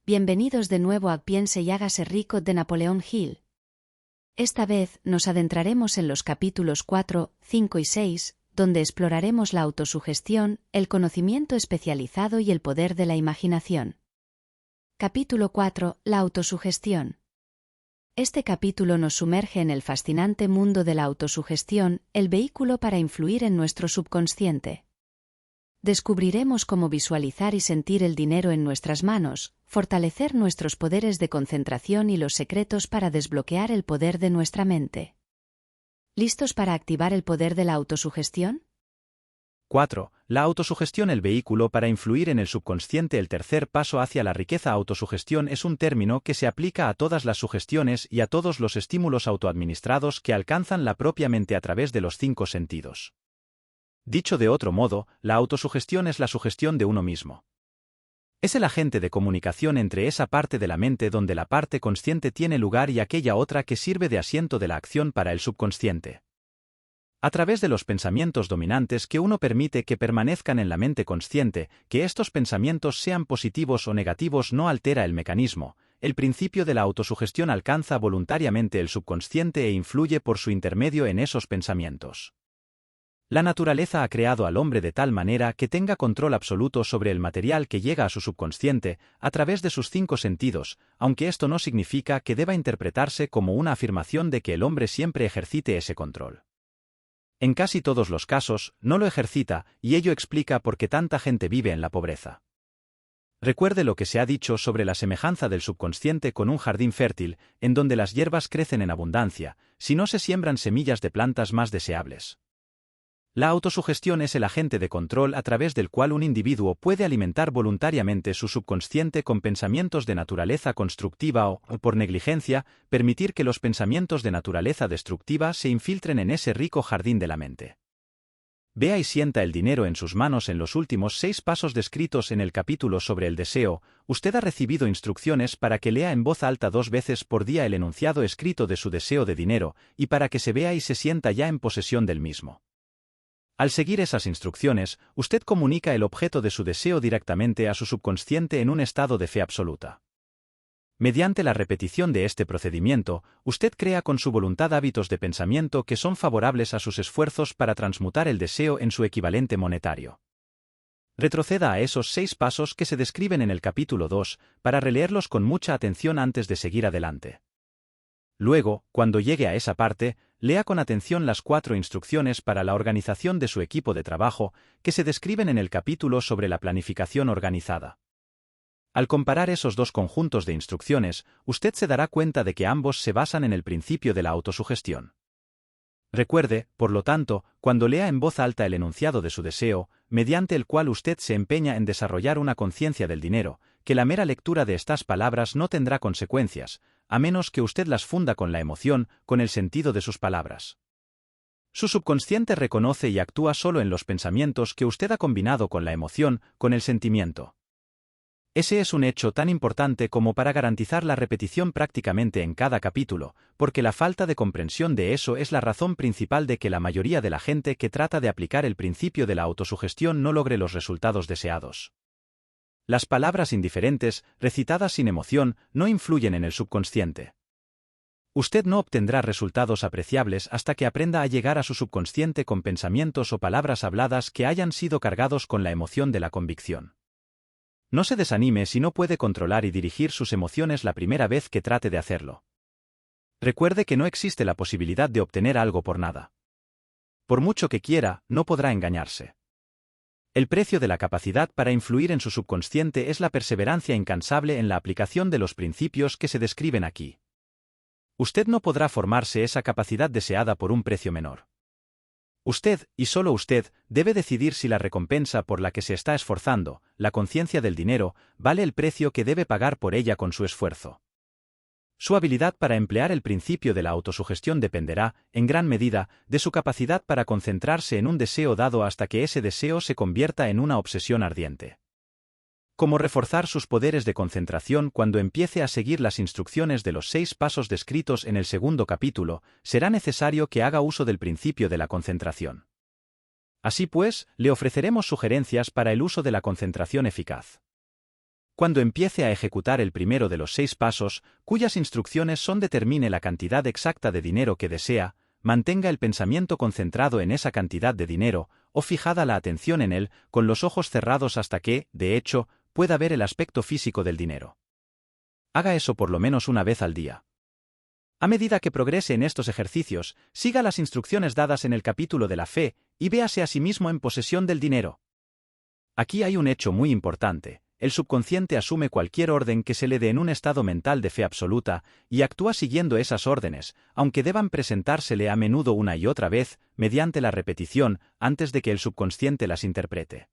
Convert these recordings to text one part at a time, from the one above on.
Bienvenidos de nuevo a Piense y hágase rico de Napoleón Hill. Esta vez nos adentraremos en los capítulos 4, 5 y 6, donde exploraremos la autosugestión, el conocimiento especializado y el poder de la imaginación. Capítulo 4. La autosugestión. Este capítulo nos sumerge en el fascinante mundo de la autosugestión, el vehículo para influir en nuestro subconsciente. Descubriremos cómo visualizar y sentir el dinero en nuestras manos, fortalecer nuestros poderes de concentración y los secretos para desbloquear el poder de nuestra mente. ¿Listos para activar el poder de la autosugestión? 4. La autosugestión, el vehículo para influir en el subconsciente. El tercer paso hacia la riqueza. Autosugestión es un término que se aplica a todas las sugestiones y a todos los estímulos autoadministrados que alcanzan la propia mente a través de los 5 sentidos. Dicho de otro modo, la autosugestión es la sugestión de uno mismo. Es el agente de comunicación entre esa parte de la mente donde la parte consciente tiene lugar y aquella otra que sirve de asiento de la acción para el subconsciente. A través de los pensamientos dominantes que uno permite que permanezcan en la mente consciente, que estos pensamientos sean positivos o negativos no altera el mecanismo. El principio de la autosugestión alcanza voluntariamente el subconsciente e influye por su intermedio en esos pensamientos. La naturaleza ha creado al hombre de tal manera que tenga control absoluto sobre el material que llega a su subconsciente a través de sus 5 sentidos, aunque esto no significa que deba interpretarse como una afirmación de que el hombre siempre ejercite ese control. En casi todos los casos, no lo ejercita, y ello explica por qué tanta gente vive en la pobreza. Recuerde lo que se ha dicho sobre la semejanza del subconsciente con un jardín fértil, en donde las hierbas crecen en abundancia, si no se siembran semillas de plantas más deseables. La autosugestión es el agente de control a través del cual un individuo puede alimentar voluntariamente su subconsciente con pensamientos de naturaleza constructiva o, por negligencia, permitir que los pensamientos de naturaleza destructiva se infiltren en ese rico jardín de la mente. Vea y sienta el dinero en sus manos. En los últimos 6 pasos descritos en el capítulo sobre el deseo, usted ha recibido instrucciones para que lea en voz alta 2 veces por día el enunciado escrito de su deseo de dinero, y para que se vea y se sienta ya en posesión del mismo. Al seguir esas instrucciones, usted comunica el objeto de su deseo directamente a su subconsciente en un estado de fe absoluta. Mediante la repetición de este procedimiento, usted crea con su voluntad hábitos de pensamiento que son favorables a sus esfuerzos para transmutar el deseo en su equivalente monetario. Retroceda a esos 6 pasos que se describen en el capítulo 2, para releerlos con mucha atención antes de seguir adelante. Luego, cuando llegue a esa parte, lea con atención las 4 instrucciones para la organización de su equipo de trabajo, que se describen en el capítulo sobre la planificación organizada. Al comparar esos 2 conjuntos de instrucciones, usted se dará cuenta de que ambos se basan en el principio de la autosugestión. Recuerde, por lo tanto, cuando lea en voz alta el enunciado de su deseo, mediante el cual usted se empeña en desarrollar una conciencia del dinero, que la mera lectura de estas palabras no tendrá consecuencias, a menos que usted las funda con la emoción, con el sentido de sus palabras. Su subconsciente reconoce y actúa solo en los pensamientos que usted ha combinado con la emoción, con el sentimiento. Ese es un hecho tan importante como para garantizar la repetición prácticamente en cada capítulo, porque la falta de comprensión de eso es la razón principal de que la mayoría de la gente que trata de aplicar el principio de la autosugestión no logre los resultados deseados. Las palabras indiferentes, recitadas sin emoción, no influyen en el subconsciente. Usted no obtendrá resultados apreciables hasta que aprenda a llegar a su subconsciente con pensamientos o palabras habladas que hayan sido cargados con la emoción de la convicción. No se desanime si no puede controlar y dirigir sus emociones la primera vez que trate de hacerlo. Recuerde que no existe la posibilidad de obtener algo por nada. Por mucho que quiera, no podrá engañarse. El precio de la capacidad para influir en su subconsciente es la perseverancia incansable en la aplicación de los principios que se describen aquí. Usted no podrá formarse esa capacidad deseada por un precio menor. Usted, y solo usted, debe decidir si la recompensa por la que se está esforzando, la conciencia del dinero, vale el precio que debe pagar por ella con su esfuerzo. Su habilidad para emplear el principio de la autosugestión dependerá, en gran medida, de su capacidad para concentrarse en un deseo dado hasta que ese deseo se convierta en una obsesión ardiente. Cómo reforzar sus poderes de concentración cuando empiece a seguir las instrucciones de los 6 pasos descritos en el segundo capítulo, será necesario que haga uso del principio de la concentración. Así pues, le ofreceremos sugerencias para el uso de la concentración eficaz. Cuando empiece a ejecutar el primero de los 6 pasos, cuyas instrucciones son determine la cantidad exacta de dinero que desea, mantenga el pensamiento concentrado en esa cantidad de dinero, o fijada la atención en él, con los ojos cerrados hasta que, de hecho, pueda ver el aspecto físico del dinero. Haga eso por lo menos una vez al día. A medida que progrese en estos ejercicios, siga las instrucciones dadas en el capítulo de la fe, y véase a sí mismo en posesión del dinero. Aquí hay un hecho muy importante. El subconsciente asume cualquier orden que se le dé en un estado mental de fe absoluta, y actúa siguiendo esas órdenes, aunque deban presentársele a menudo una y otra vez, mediante la repetición, antes de que el subconsciente las interprete.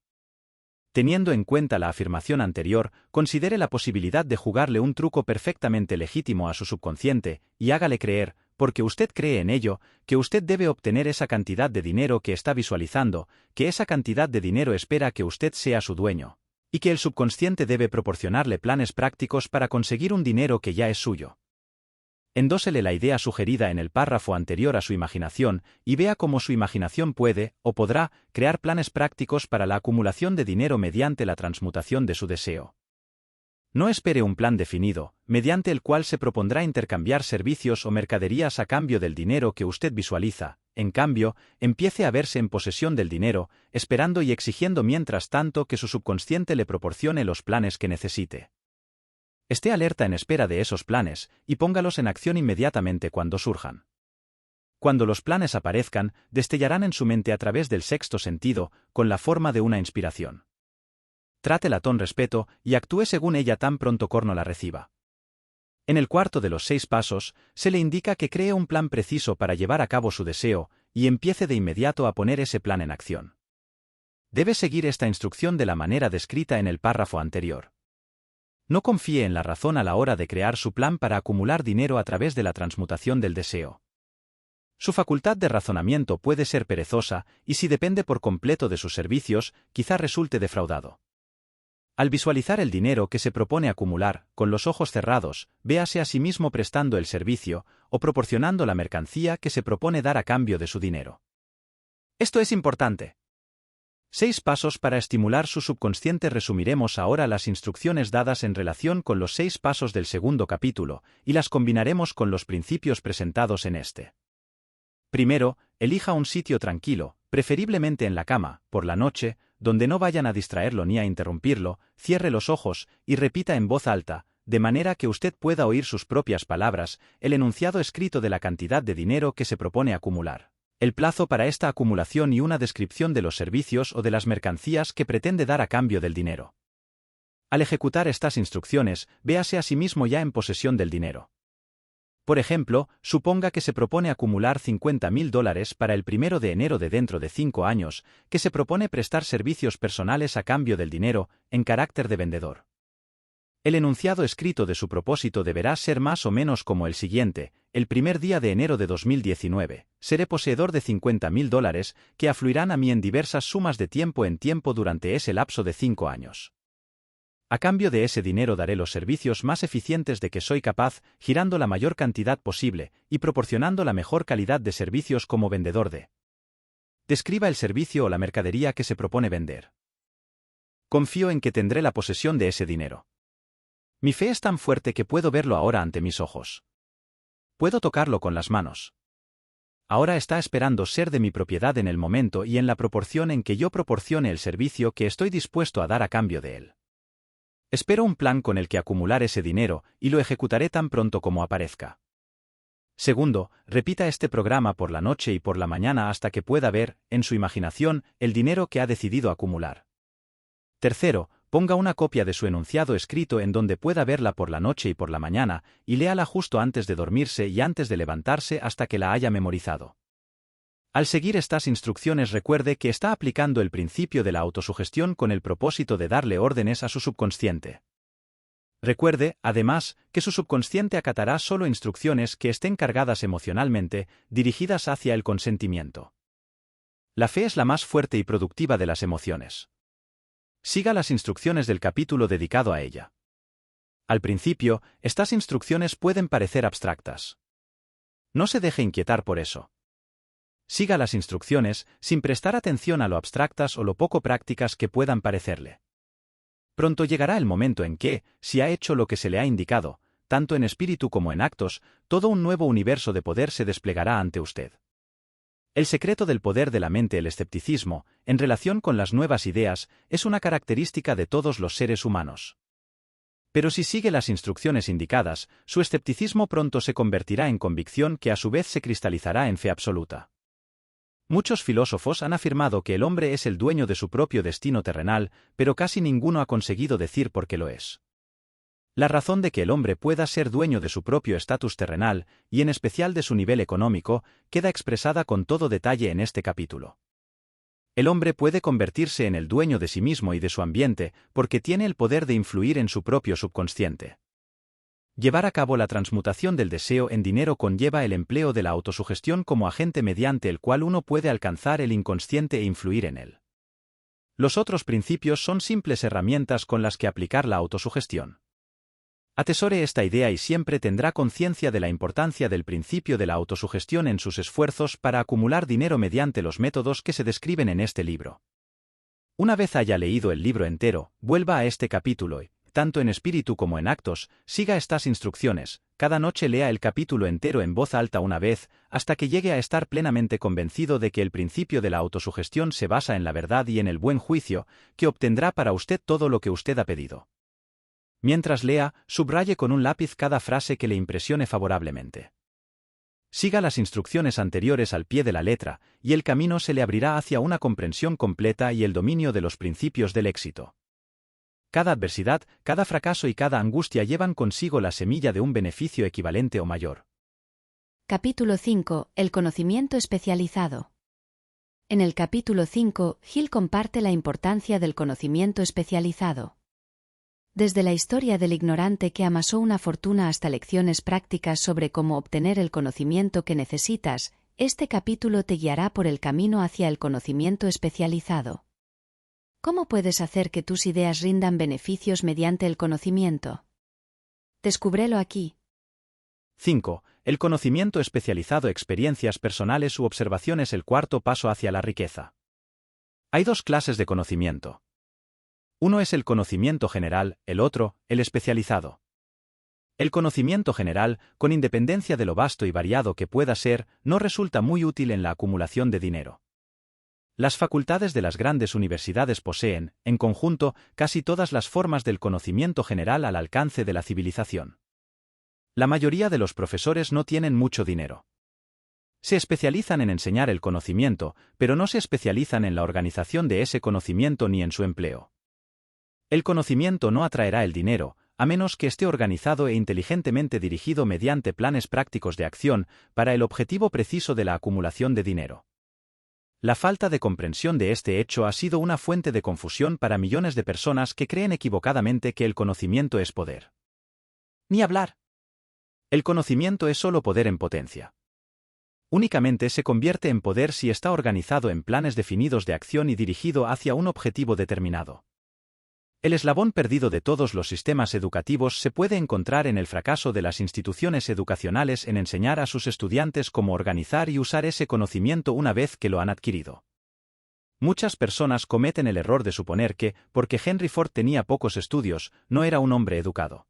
Teniendo en cuenta la afirmación anterior, considere la posibilidad de jugarle un truco perfectamente legítimo a su subconsciente, y hágale creer, porque usted cree en ello, que usted debe obtener esa cantidad de dinero que está visualizando, que esa cantidad de dinero espera que usted sea su dueño, y que el subconsciente debe proporcionarle planes prácticos para conseguir un dinero que ya es suyo. Endósele la idea sugerida en el párrafo anterior a su imaginación y vea cómo su imaginación puede, o podrá, crear planes prácticos para la acumulación de dinero mediante la transmutación de su deseo. No espere un plan definido, mediante el cual se propondrá intercambiar servicios o mercaderías a cambio del dinero que usted visualiza. En cambio, empiece a verse en posesión del dinero, esperando y exigiendo mientras tanto que su subconsciente le proporcione los planes que necesite. Esté alerta en espera de esos planes, y póngalos en acción inmediatamente cuando surjan. Cuando los planes aparezcan, destellarán en su mente a través del sexto sentido, con la forma de una inspiración. Trátela con respeto, y actúe según ella tan pronto como la reciba. En el cuarto de los 6 pasos, se le indica que cree un plan preciso para llevar a cabo su deseo, y empiece de inmediato a poner ese plan en acción. Debe seguir esta instrucción de la manera descrita en el párrafo anterior. No confíe en la razón a la hora de crear su plan para acumular dinero a través de la transmutación del deseo. Su facultad de razonamiento puede ser perezosa, y si depende por completo de sus servicios, quizá resulte defraudado. Al visualizar el dinero que se propone acumular, con los ojos cerrados, véase a sí mismo prestando el servicio, o proporcionando la mercancía que se propone dar a cambio de su dinero. Esto es importante. 6 pasos para estimular su subconsciente. Resumiremos ahora las instrucciones dadas en relación con los 6 pasos del segundo capítulo, y las combinaremos con los principios presentados en este. Primero, elija un sitio tranquilo, preferiblemente en la cama, por la noche, donde no vayan a distraerlo ni a interrumpirlo, cierre los ojos y repita en voz alta, de manera que usted pueda oír sus propias palabras, el enunciado escrito de la cantidad de dinero que se propone acumular, el plazo para esta acumulación y una descripción de los servicios o de las mercancías que pretende dar a cambio del dinero. Al ejecutar estas instrucciones, véase a sí mismo ya en posesión del dinero. Por ejemplo, suponga que se propone acumular $50,000 para el 1 de enero de dentro de 5 años, que se propone prestar servicios personales a cambio del dinero, en carácter de vendedor. El enunciado escrito de su propósito deberá ser más o menos como el siguiente: el 1 día de enero de 2019, seré poseedor de $50,000 que afluirán a mí en diversas sumas de tiempo en tiempo durante ese lapso de 5 años. A cambio de ese dinero daré los servicios más eficientes de que soy capaz, girando la mayor cantidad posible, y proporcionando la mejor calidad de servicios como vendedor de. Describa el servicio o la mercadería que se propone vender. Confío en que tendré la posesión de ese dinero. Mi fe es tan fuerte que puedo verlo ahora ante mis ojos. Puedo tocarlo con las manos. Ahora está esperando ser de mi propiedad en el momento y en la proporción en que yo proporcione el servicio que estoy dispuesto a dar a cambio de él. Espero un plan con el que acumular ese dinero, y lo ejecutaré tan pronto como aparezca. Segundo, repita este programa por la noche y por la mañana hasta que pueda ver, en su imaginación, el dinero que ha decidido acumular. Tercero, ponga una copia de su enunciado escrito en donde pueda verla por la noche y por la mañana, y léala justo antes de dormirse y antes de levantarse hasta que la haya memorizado. Al seguir estas instrucciones, recuerde que está aplicando el principio de la autosugestión con el propósito de darle órdenes a su subconsciente. Recuerde, además, que su subconsciente acatará solo instrucciones que estén cargadas emocionalmente, dirigidas hacia el consentimiento. La fe es la más fuerte y productiva de las emociones. Siga las instrucciones del capítulo dedicado a ella. Al principio, estas instrucciones pueden parecer abstractas. No se deje inquietar por eso. Siga las instrucciones, sin prestar atención a lo abstractas o lo poco prácticas que puedan parecerle. Pronto llegará el momento en que, si ha hecho lo que se le ha indicado, tanto en espíritu como en actos, todo un nuevo universo de poder se desplegará ante usted. El secreto del poder de la mente, el escepticismo, en relación con las nuevas ideas, es una característica de todos los seres humanos. Pero si sigue las instrucciones indicadas, su escepticismo pronto se convertirá en convicción que a su vez se cristalizará en fe absoluta. Muchos filósofos han afirmado que el hombre es el dueño de su propio destino terrenal, pero casi ninguno ha conseguido decir por qué lo es. La razón de que el hombre pueda ser dueño de su propio estatus terrenal, y en especial de su nivel económico, queda expresada con todo detalle en este capítulo. El hombre puede convertirse en el dueño de sí mismo y de su ambiente, porque tiene el poder de influir en su propio subconsciente. Llevar a cabo la transmutación del deseo en dinero conlleva el empleo de la autosugestión como agente mediante el cual uno puede alcanzar el inconsciente e influir en él. Los otros principios son simples herramientas con las que aplicar la autosugestión. Atesore esta idea y siempre tendrá conciencia de la importancia del principio de la autosugestión en sus esfuerzos para acumular dinero mediante los métodos que se describen en este libro. Una vez haya leído el libro entero, vuelva a este capítulo y, tanto en espíritu como en actos, siga estas instrucciones. Cada noche lea el capítulo entero en voz alta una vez, hasta que llegue a estar plenamente convencido de que el principio de la autosugestión se basa en la verdad y en el buen juicio, que obtendrá para usted todo lo que usted ha pedido. Mientras lea, subraye con un lápiz cada frase que le impresione favorablemente. Siga las instrucciones anteriores al pie de la letra, y el camino se le abrirá hacia una comprensión completa y el dominio de los principios del éxito. Cada adversidad, cada fracaso y cada angustia llevan consigo la semilla de un beneficio equivalente o mayor. Capítulo 5. El conocimiento especializado. En el capítulo 5, Hill comparte la importancia del conocimiento especializado. Desde la historia del ignorante que amasó una fortuna hasta lecciones prácticas sobre cómo obtener el conocimiento que necesitas, este capítulo te guiará por el camino hacia el conocimiento especializado. ¿Cómo puedes hacer que tus ideas rindan beneficios mediante el conocimiento? Descúbrelo aquí. 5. El conocimiento especializado, experiencias personales u observaciones, el cuarto paso hacia la riqueza. Hay dos clases de conocimiento. Uno es el conocimiento general, el otro, el especializado. El conocimiento general, con independencia de lo vasto y variado que pueda ser, no resulta muy útil en la acumulación de dinero. Las facultades de las grandes universidades poseen, en conjunto, casi todas las formas del conocimiento general al alcance de la civilización. La mayoría de los profesores no tienen mucho dinero. Se especializan en enseñar el conocimiento, pero no se especializan en la organización de ese conocimiento ni en su empleo. El conocimiento no atraerá el dinero, a menos que esté organizado e inteligentemente dirigido mediante planes prácticos de acción para el objetivo preciso de la acumulación de dinero. La falta de comprensión de este hecho ha sido una fuente de confusión para millones de personas que creen equivocadamente que el conocimiento es poder. Ni hablar. El conocimiento es solo poder en potencia. Únicamente se convierte en poder si está organizado en planes definidos de acción y dirigido hacia un objetivo determinado. El eslabón perdido de todos los sistemas educativos se puede encontrar en el fracaso de las instituciones educacionales en enseñar a sus estudiantes cómo organizar y usar ese conocimiento una vez que lo han adquirido. Muchas personas cometen el error de suponer que, porque Henry Ford tenía pocos estudios, no era un hombre educado.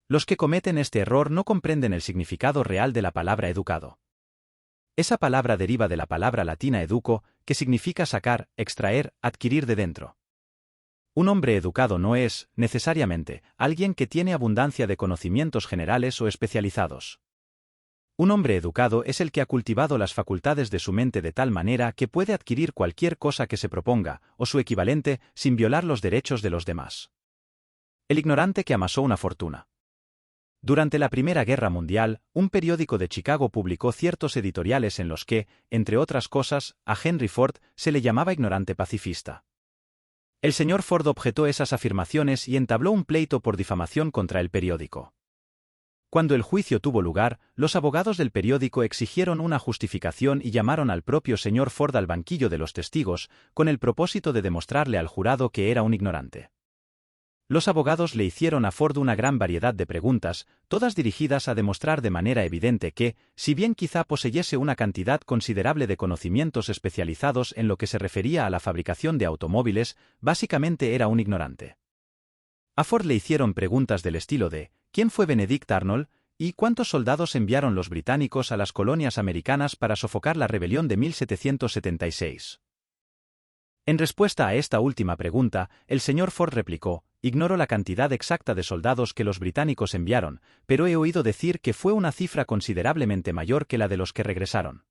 Los que cometen este error no comprenden el significado real de la palabra educado. Esa palabra deriva de la palabra latina educo, que significa sacar, extraer, adquirir de dentro. Un hombre educado no es, necesariamente, alguien que tiene abundancia de conocimientos generales o especializados. Un hombre educado es el que ha cultivado las facultades de su mente de tal manera que puede adquirir cualquier cosa que se proponga, o su equivalente, sin violar los derechos de los demás. El ignorante que amasó una fortuna. Durante la Primera Guerra Mundial, un periódico de Chicago publicó ciertos editoriales en los que, entre otras cosas, a Henry Ford se le llamaba ignorante pacifista. El señor Ford objetó esas afirmaciones y entabló un pleito por difamación contra el periódico. Cuando el juicio tuvo lugar, los abogados del periódico exigieron una justificación y llamaron al propio señor Ford al banquillo de los testigos, con el propósito de demostrarle al jurado que era un ignorante. Los abogados le hicieron a Ford una gran variedad de preguntas, todas dirigidas a demostrar de manera evidente que, si bien quizá poseyese una cantidad considerable de conocimientos especializados en lo que se refería a la fabricación de automóviles, básicamente era un ignorante. A Ford le hicieron preguntas del estilo de ¿quién fue Benedict Arnold? ¿Y cuántos soldados enviaron los británicos a las colonias americanas para sofocar la rebelión de 1776? En respuesta a esta última pregunta, el señor Ford replicó, ignoro la cantidad exacta de soldados que los británicos enviaron, pero he oído decir que fue una cifra considerablemente mayor que la de los que regresaron.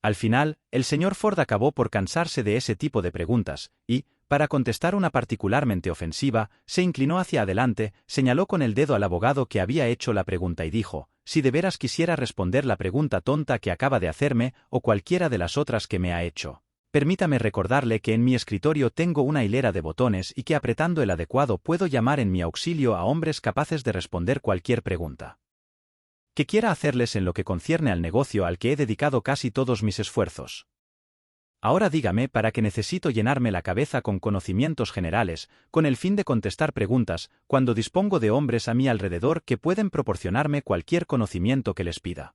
Al final, el señor Ford acabó por cansarse de ese tipo de preguntas, y, para contestar una particularmente ofensiva, se inclinó hacia adelante, señaló con el dedo al abogado que había hecho la pregunta y dijo, si de veras quisiera responder la pregunta tonta que acaba de hacerme, o cualquiera de las otras que me ha hecho. Permítame recordarle que en mi escritorio tengo una hilera de botones y que apretando el adecuado puedo llamar en mi auxilio a hombres capaces de responder cualquier pregunta que quiera hacerles en lo que concierne al negocio al que he dedicado casi todos mis esfuerzos. Ahora dígame para qué necesito llenarme la cabeza con conocimientos generales, con el fin de contestar preguntas, cuando dispongo de hombres a mi alrededor que pueden proporcionarme cualquier conocimiento que les pida.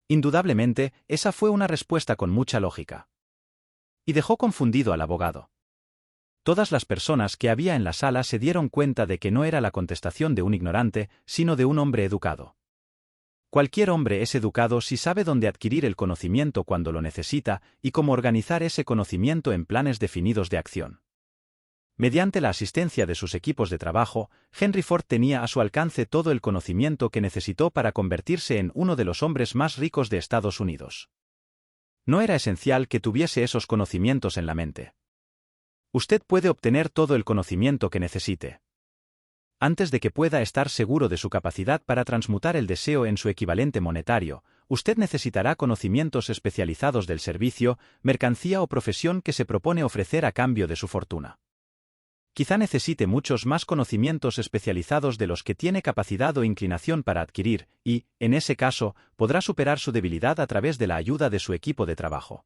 Indudablemente, esa fue una respuesta con mucha lógica. Y dejó confundido al abogado. Todas las personas que había en la sala se dieron cuenta de que no era la contestación de un ignorante, sino de un hombre educado. Cualquier hombre es educado si sabe dónde adquirir el conocimiento cuando lo necesita y cómo organizar ese conocimiento en planes definidos de acción. Mediante la asistencia de sus equipos de trabajo, Henry Ford tenía a su alcance todo el conocimiento que necesitó para convertirse en uno de los hombres más ricos de Estados Unidos. No era esencial que tuviese esos conocimientos en la mente. Usted puede obtener todo el conocimiento que necesite. Antes de que pueda estar seguro de su capacidad para transmutar el deseo en su equivalente monetario, usted necesitará conocimientos especializados del servicio, mercancía o profesión que se propone ofrecer a cambio de su fortuna. Quizá necesite muchos más conocimientos especializados de los que tiene capacidad o inclinación para adquirir, y, en ese caso, podrá superar su debilidad a través de la ayuda de su equipo de trabajo.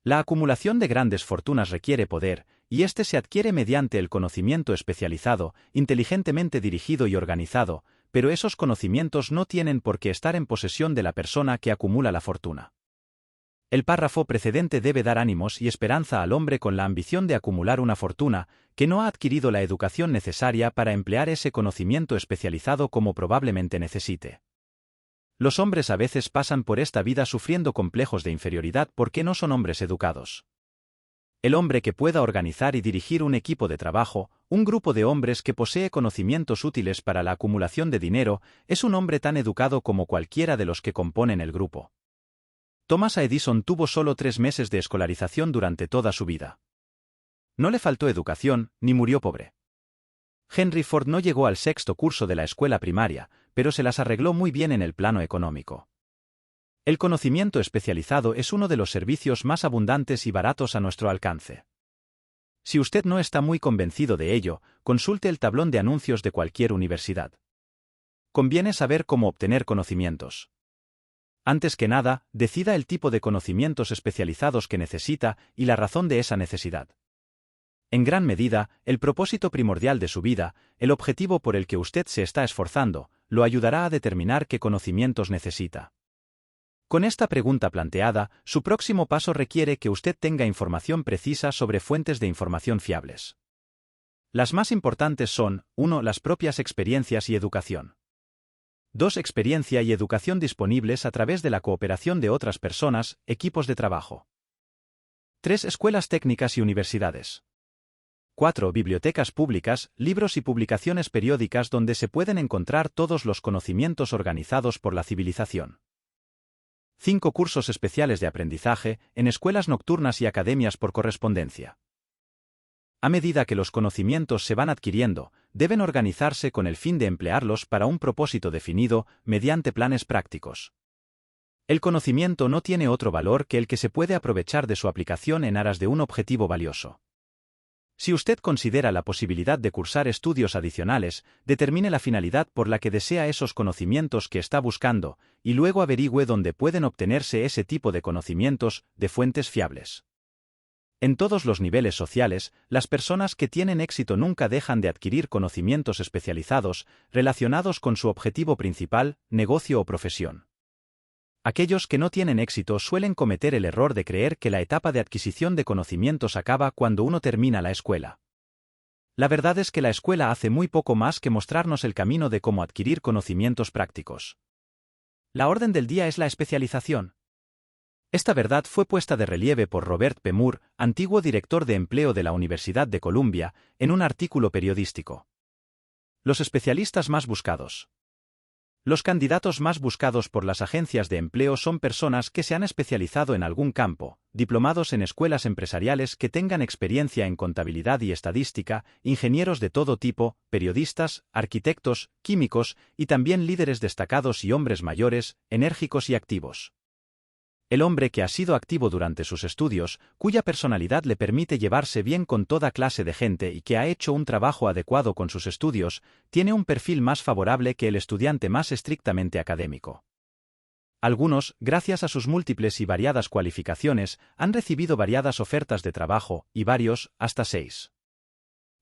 La acumulación de grandes fortunas requiere poder, y este se adquiere mediante el conocimiento especializado, inteligentemente dirigido y organizado, pero esos conocimientos no tienen por qué estar en posesión de la persona que acumula la fortuna. El párrafo precedente debe dar ánimos y esperanza al hombre con la ambición de acumular una fortuna, que no ha adquirido la educación necesaria para emplear ese conocimiento especializado como probablemente necesite. Los hombres a veces pasan por esta vida sufriendo complejos de inferioridad porque no son hombres educados. El hombre que pueda organizar y dirigir un equipo de trabajo, un grupo de hombres que posee conocimientos útiles para la acumulación de dinero, es un hombre tan educado como cualquiera de los que componen el grupo. Thomas Edison tuvo solo 3 meses de escolarización durante toda su vida. No le faltó educación, ni murió pobre. Henry Ford no llegó al 6º curso de la escuela primaria, pero se las arregló muy bien en el plano económico. El conocimiento especializado es uno de los servicios más abundantes y baratos a nuestro alcance. Si usted no está muy convencido de ello, consulte el tablón de anuncios de cualquier universidad. Conviene saber cómo obtener conocimientos. Antes que nada, decida el tipo de conocimientos especializados que necesita y la razón de esa necesidad. En gran medida, el propósito primordial de su vida, el objetivo por el que usted se está esforzando, lo ayudará a determinar qué conocimientos necesita. Con esta pregunta planteada, su próximo paso requiere que usted tenga información precisa sobre fuentes de información fiables. Las más importantes son, 1. Las propias experiencias y educación. 2. Experiencia y educación disponibles a través de la cooperación de otras personas, equipos de trabajo. 3. Escuelas técnicas y universidades. 4. Bibliotecas públicas, libros y publicaciones periódicas donde se pueden encontrar todos los conocimientos organizados por la civilización. 5. Cursos especiales de aprendizaje, en escuelas nocturnas y academias por correspondencia. A medida que los conocimientos se van adquiriendo, deben organizarse con el fin de emplearlos para un propósito definido, mediante planes prácticos. El conocimiento no tiene otro valor que el que se puede aprovechar de su aplicación en aras de un objetivo valioso. Si usted considera la posibilidad de cursar estudios adicionales, determine la finalidad por la que desea esos conocimientos que está buscando, y luego averigüe dónde pueden obtenerse ese tipo de conocimientos, de fuentes fiables. En todos los niveles sociales, las personas que tienen éxito nunca dejan de adquirir conocimientos especializados, relacionados con su objetivo principal, negocio o profesión. Aquellos que no tienen éxito suelen cometer el error de creer que la etapa de adquisición de conocimientos acaba cuando uno termina la escuela. La verdad es que la escuela hace muy poco más que mostrarnos el camino de cómo adquirir conocimientos prácticos. La orden del día es la especialización. Esta verdad fue puesta de relieve por Robert P. Moore, antiguo director de empleo de la Universidad de Columbia, en un artículo periodístico. Los especialistas más buscados. Los candidatos más buscados por las agencias de empleo son personas que se han especializado en algún campo, diplomados en escuelas empresariales que tengan experiencia en contabilidad y estadística, ingenieros de todo tipo, periodistas, arquitectos, químicos y también líderes destacados y hombres mayores, enérgicos y activos. El hombre que ha sido activo durante sus estudios, cuya personalidad le permite llevarse bien con toda clase de gente y que ha hecho un trabajo adecuado con sus estudios, tiene un perfil más favorable que el estudiante más estrictamente académico. Algunos, gracias a sus múltiples y variadas cualificaciones, han recibido variadas ofertas de trabajo, y varios, hasta 6.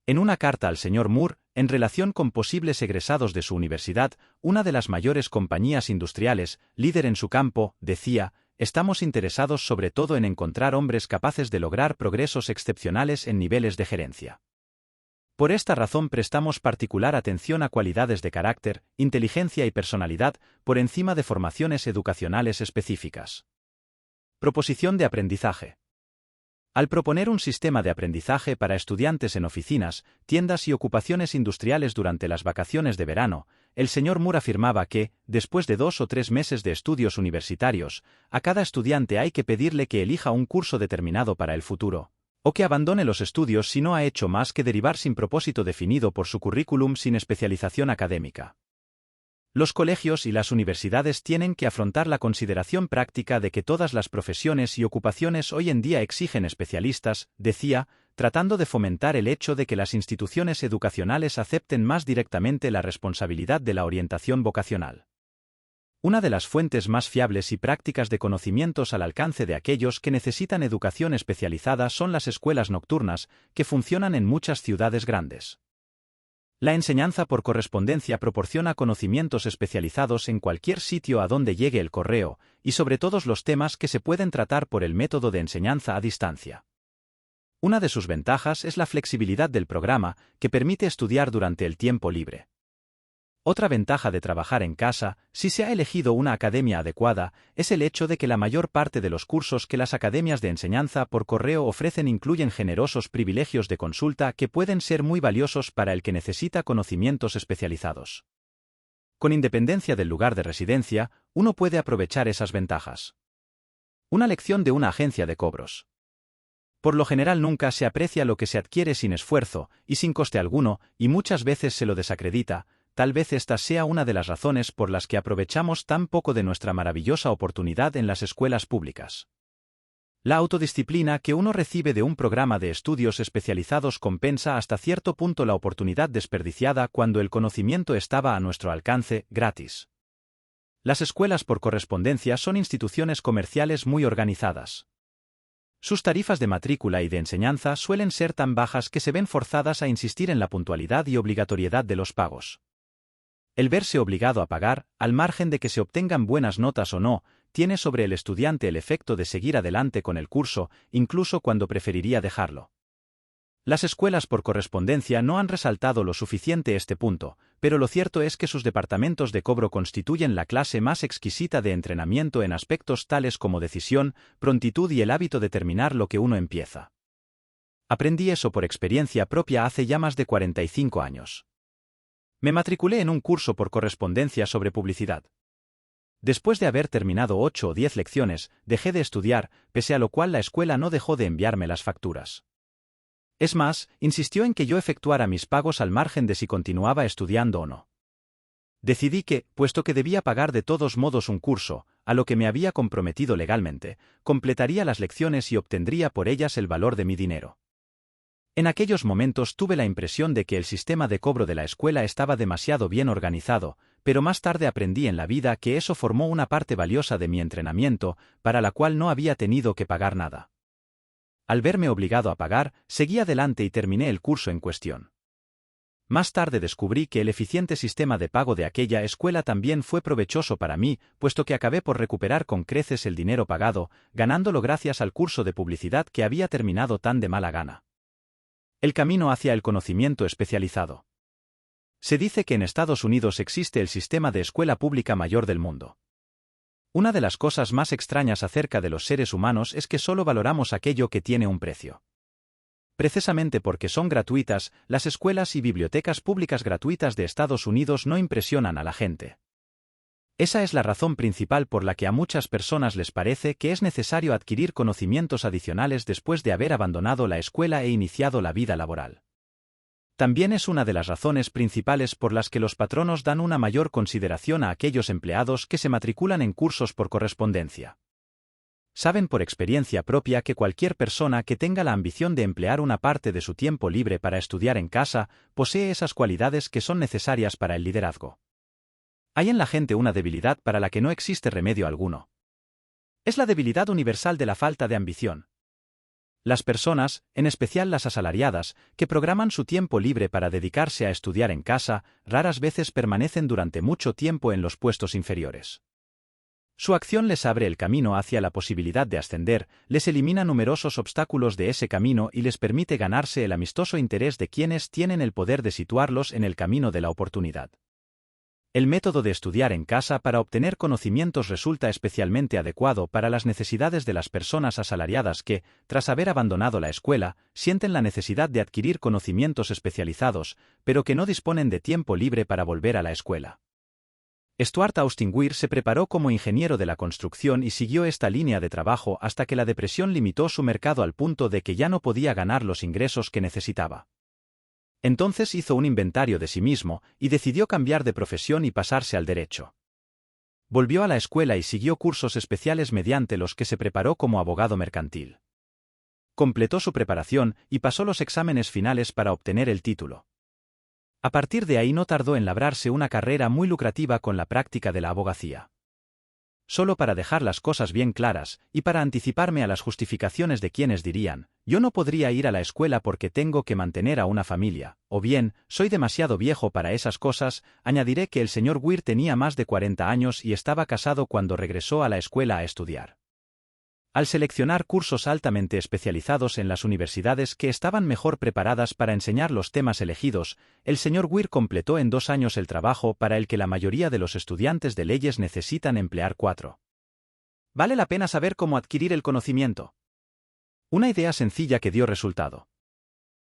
En una carta al señor Moore, en relación con posibles egresados de su universidad, una de las mayores compañías industriales, líder en su campo, decía: estamos interesados sobre todo en encontrar hombres capaces de lograr progresos excepcionales en niveles de gerencia. Por esta razón prestamos particular atención a cualidades de carácter, inteligencia y personalidad, por encima de formaciones educacionales específicas. Proposición de aprendizaje. Al proponer un sistema de aprendizaje para estudiantes en oficinas, tiendas y ocupaciones industriales durante las vacaciones de verano, el señor Moore afirmaba que, después de 2 o 3 meses de estudios universitarios, a cada estudiante hay que pedirle que elija un curso determinado para el futuro, o que abandone los estudios si no ha hecho más que derivar sin propósito definido por su currículum sin especialización académica. Los colegios y las universidades tienen que afrontar la consideración práctica de que todas las profesiones y ocupaciones hoy en día exigen especialistas, decía, tratando de fomentar el hecho de que las instituciones educacionales acepten más directamente la responsabilidad de la orientación vocacional. Una de las fuentes más fiables y prácticas de conocimientos al alcance de aquellos que necesitan educación especializada son las escuelas nocturnas, que funcionan en muchas ciudades grandes. La enseñanza por correspondencia proporciona conocimientos especializados en cualquier sitio a donde llegue el correo, y sobre todos los temas que se pueden tratar por el método de enseñanza a distancia. Una de sus ventajas es la flexibilidad del programa, que permite estudiar durante el tiempo libre. Otra ventaja de trabajar en casa, si se ha elegido una academia adecuada, es el hecho de que la mayor parte de los cursos que las academias de enseñanza por correo ofrecen incluyen generosos privilegios de consulta que pueden ser muy valiosos para el que necesita conocimientos especializados. Con independencia del lugar de residencia, uno puede aprovechar esas ventajas. Una lección de una agencia de cobros. Por lo general nunca se aprecia lo que se adquiere sin esfuerzo y sin coste alguno, y muchas veces se lo desacredita. Tal vez esta sea una de las razones por las que aprovechamos tan poco de nuestra maravillosa oportunidad en las escuelas públicas. La autodisciplina que uno recibe de un programa de estudios especializados compensa hasta cierto punto la oportunidad desperdiciada cuando el conocimiento estaba a nuestro alcance, gratis. Las escuelas por correspondencia son instituciones comerciales muy organizadas. Sus tarifas de matrícula y de enseñanza suelen ser tan bajas que se ven forzadas a insistir en la puntualidad y obligatoriedad de los pagos. El verse obligado a pagar, al margen de que se obtengan buenas notas o no, tiene sobre el estudiante el efecto de seguir adelante con el curso, incluso cuando preferiría dejarlo. Las escuelas por correspondencia no han resaltado lo suficiente este punto, pero lo cierto es que sus departamentos de cobro constituyen la clase más exquisita de entrenamiento en aspectos tales como decisión, prontitud y el hábito de terminar lo que uno empieza. Aprendí eso por experiencia propia hace ya más de 45 años. Me matriculé en un curso por correspondencia sobre publicidad. Después de haber terminado 8 o 10 lecciones, dejé de estudiar, pese a lo cual la escuela no dejó de enviarme las facturas. Es más, insistió en que yo efectuara mis pagos al margen de si continuaba estudiando o no. Decidí que, puesto que debía pagar de todos modos un curso, a lo que me había comprometido legalmente, completaría las lecciones y obtendría por ellas el valor de mi dinero. En aquellos momentos tuve la impresión de que el sistema de cobro de la escuela estaba demasiado bien organizado, pero más tarde aprendí en la vida que eso formó una parte valiosa de mi entrenamiento, para la cual no había tenido que pagar nada. Al verme obligado a pagar, seguí adelante y terminé el curso en cuestión. Más tarde descubrí que el eficiente sistema de pago de aquella escuela también fue provechoso para mí, puesto que acabé por recuperar con creces el dinero pagado, ganándolo gracias al curso de publicidad que había terminado tan de mala gana. El camino hacia el conocimiento especializado. Se dice que en Estados Unidos existe el sistema de escuela pública mayor del mundo. Una de las cosas más extrañas acerca de los seres humanos es que solo valoramos aquello que tiene un precio. Precisamente porque son gratuitas, las escuelas y bibliotecas públicas gratuitas de Estados Unidos no impresionan a la gente. Esa es la razón principal por la que a muchas personas les parece que es necesario adquirir conocimientos adicionales después de haber abandonado la escuela e iniciado la vida laboral. También es una de las razones principales por las que los patronos dan una mayor consideración a aquellos empleados que se matriculan en cursos por correspondencia. Saben por experiencia propia que cualquier persona que tenga la ambición de emplear una parte de su tiempo libre para estudiar en casa, posee esas cualidades que son necesarias para el liderazgo. Hay en la gente una debilidad para la que no existe remedio alguno. Es la debilidad universal de la falta de ambición. Las personas, en especial las asalariadas, que programan su tiempo libre para dedicarse a estudiar en casa, raras veces permanecen durante mucho tiempo en los puestos inferiores. Su acción les abre el camino hacia la posibilidad de ascender, les elimina numerosos obstáculos de ese camino y les permite ganarse el amistoso interés de quienes tienen el poder de situarlos en el camino de la oportunidad. El método de estudiar en casa para obtener conocimientos resulta especialmente adecuado para las necesidades de las personas asalariadas que, tras haber abandonado la escuela, sienten la necesidad de adquirir conocimientos especializados, pero que no disponen de tiempo libre para volver a la escuela. Stuart Austin Weir se preparó como ingeniero de la construcción y siguió esta línea de trabajo hasta que la depresión limitó su mercado al punto de que ya no podía ganar los ingresos que necesitaba. Entonces hizo un inventario de sí mismo y decidió cambiar de profesión y pasarse al derecho. Volvió a la escuela y siguió cursos especiales mediante los que se preparó como abogado mercantil. Completó su preparación y pasó los exámenes finales para obtener el título. A partir de ahí no tardó en labrarse una carrera muy lucrativa con la práctica de la abogacía. Solo para dejar las cosas bien claras, y para anticiparme a las justificaciones de quienes dirían, yo no podría ir a la escuela porque tengo que mantener a una familia, o bien, soy demasiado viejo para esas cosas, añadiré que el señor Weir tenía más de 40 años y estaba casado cuando regresó a la escuela a estudiar. Al seleccionar cursos altamente especializados en las universidades que estaban mejor preparadas para enseñar los temas elegidos, el señor Weir completó en 2 años el trabajo para el que la mayoría de los estudiantes de leyes necesitan emplear 4. ¿Vale la pena saber cómo adquirir el conocimiento? Una idea sencilla que dio resultado.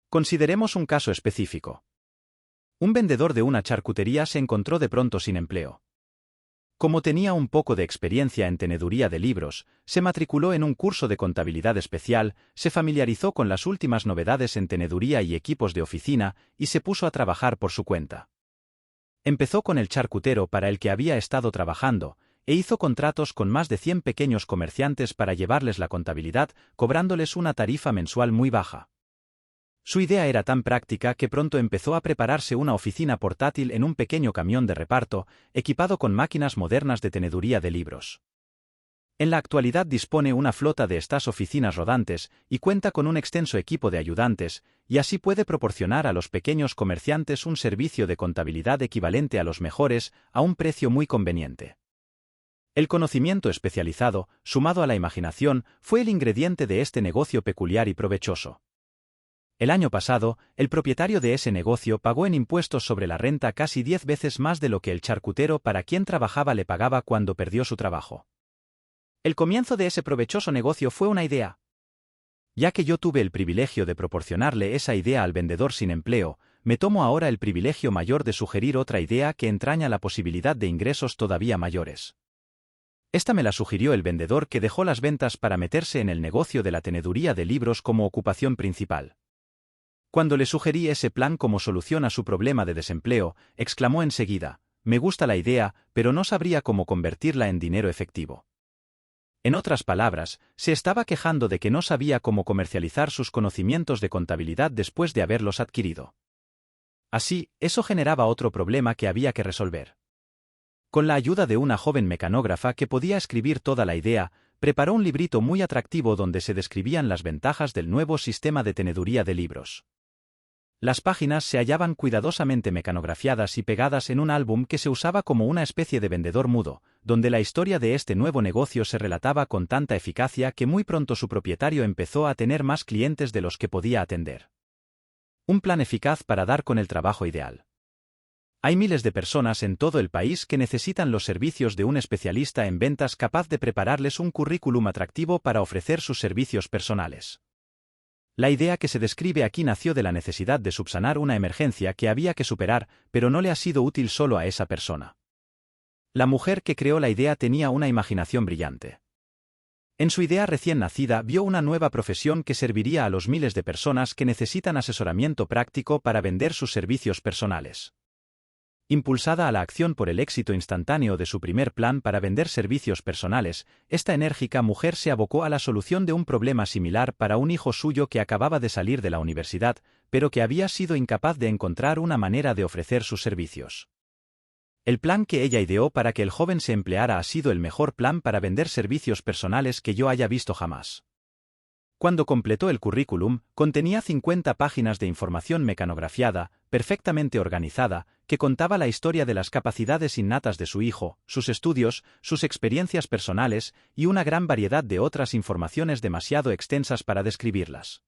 Consideremos un caso específico. Un vendedor de una charcutería se encontró de pronto sin empleo. Como tenía un poco de experiencia en teneduría de libros, se matriculó en un curso de contabilidad especial, se familiarizó con las últimas novedades en teneduría y equipos de oficina, y se puso a trabajar por su cuenta. Empezó con el charcutero para el que había estado trabajando, e hizo contratos con más de 100 pequeños comerciantes para llevarles la contabilidad, cobrándoles una tarifa mensual muy baja. Su idea era tan práctica que pronto empezó a prepararse una oficina portátil en un pequeño camión de reparto, equipado con máquinas modernas de teneduría de libros. En la actualidad dispone una flota de estas oficinas rodantes y cuenta con un extenso equipo de ayudantes, y así puede proporcionar a los pequeños comerciantes un servicio de contabilidad equivalente a los mejores, a un precio muy conveniente. El conocimiento especializado, sumado a la imaginación, fue el ingrediente de este negocio peculiar y provechoso. El año pasado, el propietario de ese negocio pagó en impuestos sobre la renta casi 10 veces más de lo que el charcutero para quien trabajaba le pagaba cuando perdió su trabajo. El comienzo de ese provechoso negocio fue una idea. Ya que yo tuve el privilegio de proporcionarle esa idea al vendedor sin empleo, me tomo ahora el privilegio mayor de sugerir otra idea que entraña la posibilidad de ingresos todavía mayores. Esta me la sugirió el vendedor que dejó las ventas para meterse en el negocio de la teneduría de libros como ocupación principal. Cuando le sugerí ese plan como solución a su problema de desempleo, exclamó enseguida, me gusta la idea, pero no sabría cómo convertirla en dinero efectivo. En otras palabras, se estaba quejando de que no sabía cómo comercializar sus conocimientos de contabilidad después de haberlos adquirido. Así, eso generaba otro problema que había que resolver. Con la ayuda de una joven mecanógrafa que podía escribir toda la idea, preparó un librito muy atractivo donde se describían las ventajas del nuevo sistema de teneduría de libros. Las páginas se hallaban cuidadosamente mecanografiadas y pegadas en un álbum que se usaba como una especie de vendedor mudo, donde la historia de este nuevo negocio se relataba con tanta eficacia que muy pronto su propietario empezó a tener más clientes de los que podía atender. Un plan eficaz para dar con el trabajo ideal. Hay miles de personas en todo el país que necesitan los servicios de un especialista en ventas capaz de prepararles un currículum atractivo para ofrecer sus servicios personales. La idea que se describe aquí nació de la necesidad de subsanar una emergencia que había que superar, pero no le ha sido útil solo a esa persona. La mujer que creó la idea tenía una imaginación brillante. En su idea recién nacida vio una nueva profesión que serviría a los miles de personas que necesitan asesoramiento práctico para vender sus servicios personales. Impulsada a la acción por el éxito instantáneo de su primer plan para vender servicios personales, esta enérgica mujer se abocó a la solución de un problema similar para un hijo suyo que acababa de salir de la universidad, pero que había sido incapaz de encontrar una manera de ofrecer sus servicios. El plan que ella ideó para que el joven se empleara ha sido el mejor plan para vender servicios personales que yo haya visto jamás. Cuando completó el currículum, contenía 50 páginas de información mecanografiada, perfectamente organizada, que contaba la historia de las capacidades innatas de su hijo, sus estudios, sus experiencias personales y una gran variedad de otras informaciones demasiado extensas para describirlas.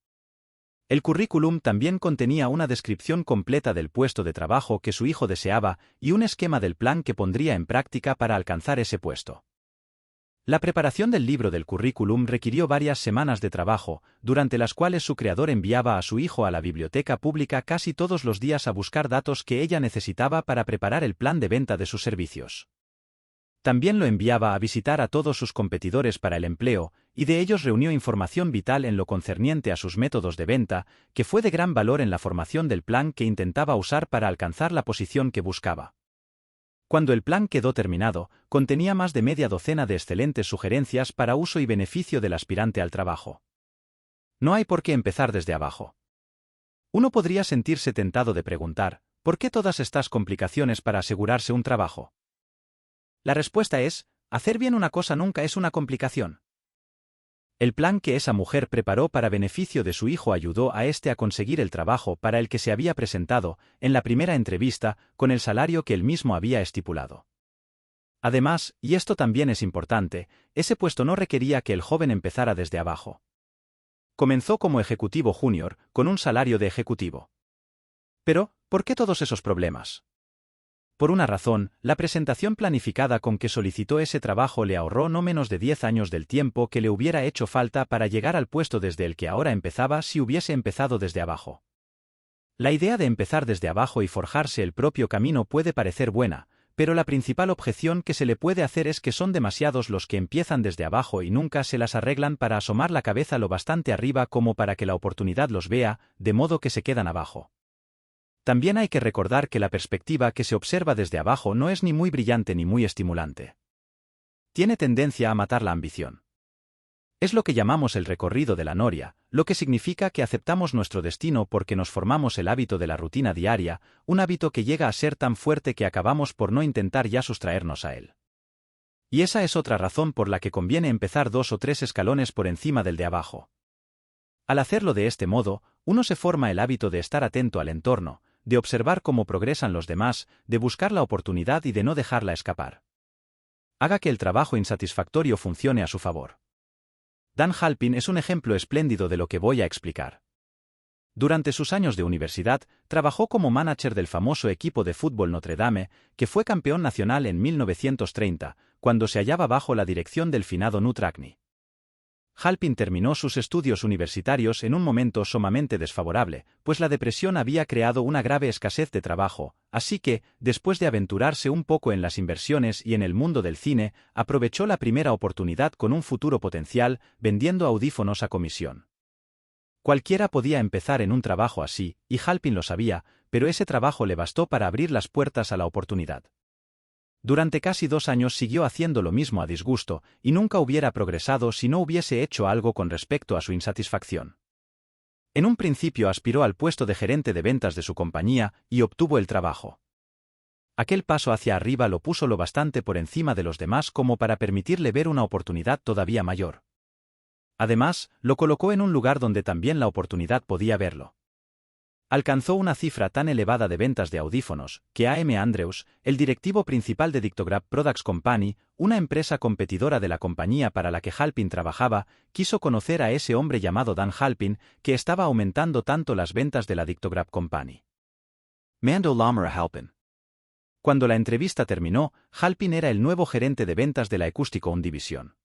El currículum también contenía una descripción completa del puesto de trabajo que su hijo deseaba y un esquema del plan que pondría en práctica para alcanzar ese puesto. La preparación del libro del currículum requirió varias semanas de trabajo, durante las cuales su creador enviaba a su hijo a la biblioteca pública casi todos los días a buscar datos que ella necesitaba para preparar el plan de venta de sus servicios. También lo enviaba a visitar a todos sus competidores para el empleo, y de ellos reunió información vital en lo concerniente a sus métodos de venta, que fue de gran valor en la formación del plan que intentaba usar para alcanzar la posición que buscaba. Cuando el plan quedó terminado, contenía más de media docena de excelentes sugerencias para uso y beneficio del aspirante al trabajo. No hay por qué empezar desde abajo. Uno podría sentirse tentado de preguntar, ¿por qué todas estas complicaciones para asegurarse un trabajo? La respuesta es, hacer bien una cosa nunca es una complicación. El plan que esa mujer preparó para beneficio de su hijo ayudó a éste a conseguir el trabajo para el que se había presentado, en la primera entrevista, con el salario que él mismo había estipulado. Además, y esto también es importante, ese puesto no requería que el joven empezara desde abajo. Comenzó como ejecutivo junior, con un salario de ejecutivo. Pero, ¿por qué todos esos problemas? Por una razón, la presentación planificada con que solicitó ese trabajo le ahorró no menos de 10 años del tiempo que le hubiera hecho falta para llegar al puesto desde el que ahora empezaba si hubiese empezado desde abajo. La idea de empezar desde abajo y forjarse el propio camino puede parecer buena, pero la principal objeción que se le puede hacer es que son demasiados los que empiezan desde abajo y nunca se las arreglan para asomar la cabeza lo bastante arriba como para que la oportunidad los vea, de modo que se quedan abajo. También hay que recordar que la perspectiva que se observa desde abajo no es ni muy brillante ni muy estimulante. Tiene tendencia a matar la ambición. Es lo que llamamos el recorrido de la noria, lo que significa que aceptamos nuestro destino porque nos formamos el hábito de la rutina diaria, un hábito que llega a ser tan fuerte que acabamos por no intentar ya sustraernos a él. Y esa es otra razón por la que conviene empezar 2 o 3 escalones por encima del de abajo. Al hacerlo de este modo, uno se forma el hábito de estar atento al entorno, de observar cómo progresan los demás, de buscar la oportunidad y de no dejarla escapar. Haga que el trabajo insatisfactorio funcione a su favor. Dan Halpin es un ejemplo espléndido de lo que voy a explicar. Durante sus años de universidad, trabajó como manager del famoso equipo de fútbol Notre Dame, que fue campeón nacional en 1930, cuando se hallaba bajo la dirección del finado Knut Rockne. Halpin terminó sus estudios universitarios en un momento sumamente desfavorable, pues la depresión había creado una grave escasez de trabajo, así que, después de aventurarse un poco en las inversiones y en el mundo del cine, aprovechó la primera oportunidad con un futuro potencial, vendiendo audífonos a comisión. Cualquiera podía empezar en un trabajo así, y Halpin lo sabía, pero ese trabajo le bastó para abrir las puertas a la oportunidad. Durante casi 2 años siguió haciendo lo mismo a disgusto, y nunca hubiera progresado si no hubiese hecho algo con respecto a su insatisfacción. En un principio aspiró al puesto de gerente de ventas de su compañía, y obtuvo el trabajo. Aquel paso hacia arriba lo puso lo bastante por encima de los demás como para permitirle ver una oportunidad todavía mayor. Además, lo colocó en un lugar donde también la oportunidad podía verlo. alcanzó una cifra tan elevada de ventas de audífonos, que A.M. Andrews, el directivo principal de Dictograph Products Company, una empresa competidora de la compañía para la que Halpin trabajaba, quiso conocer a ese hombre llamado Dan Halpin, que estaba aumentando tanto las ventas de la Dictograph Company. Mando Lamer a Halpin. Cuando la entrevista terminó, Halpin era el nuevo gerente de ventas de la Acústico One división.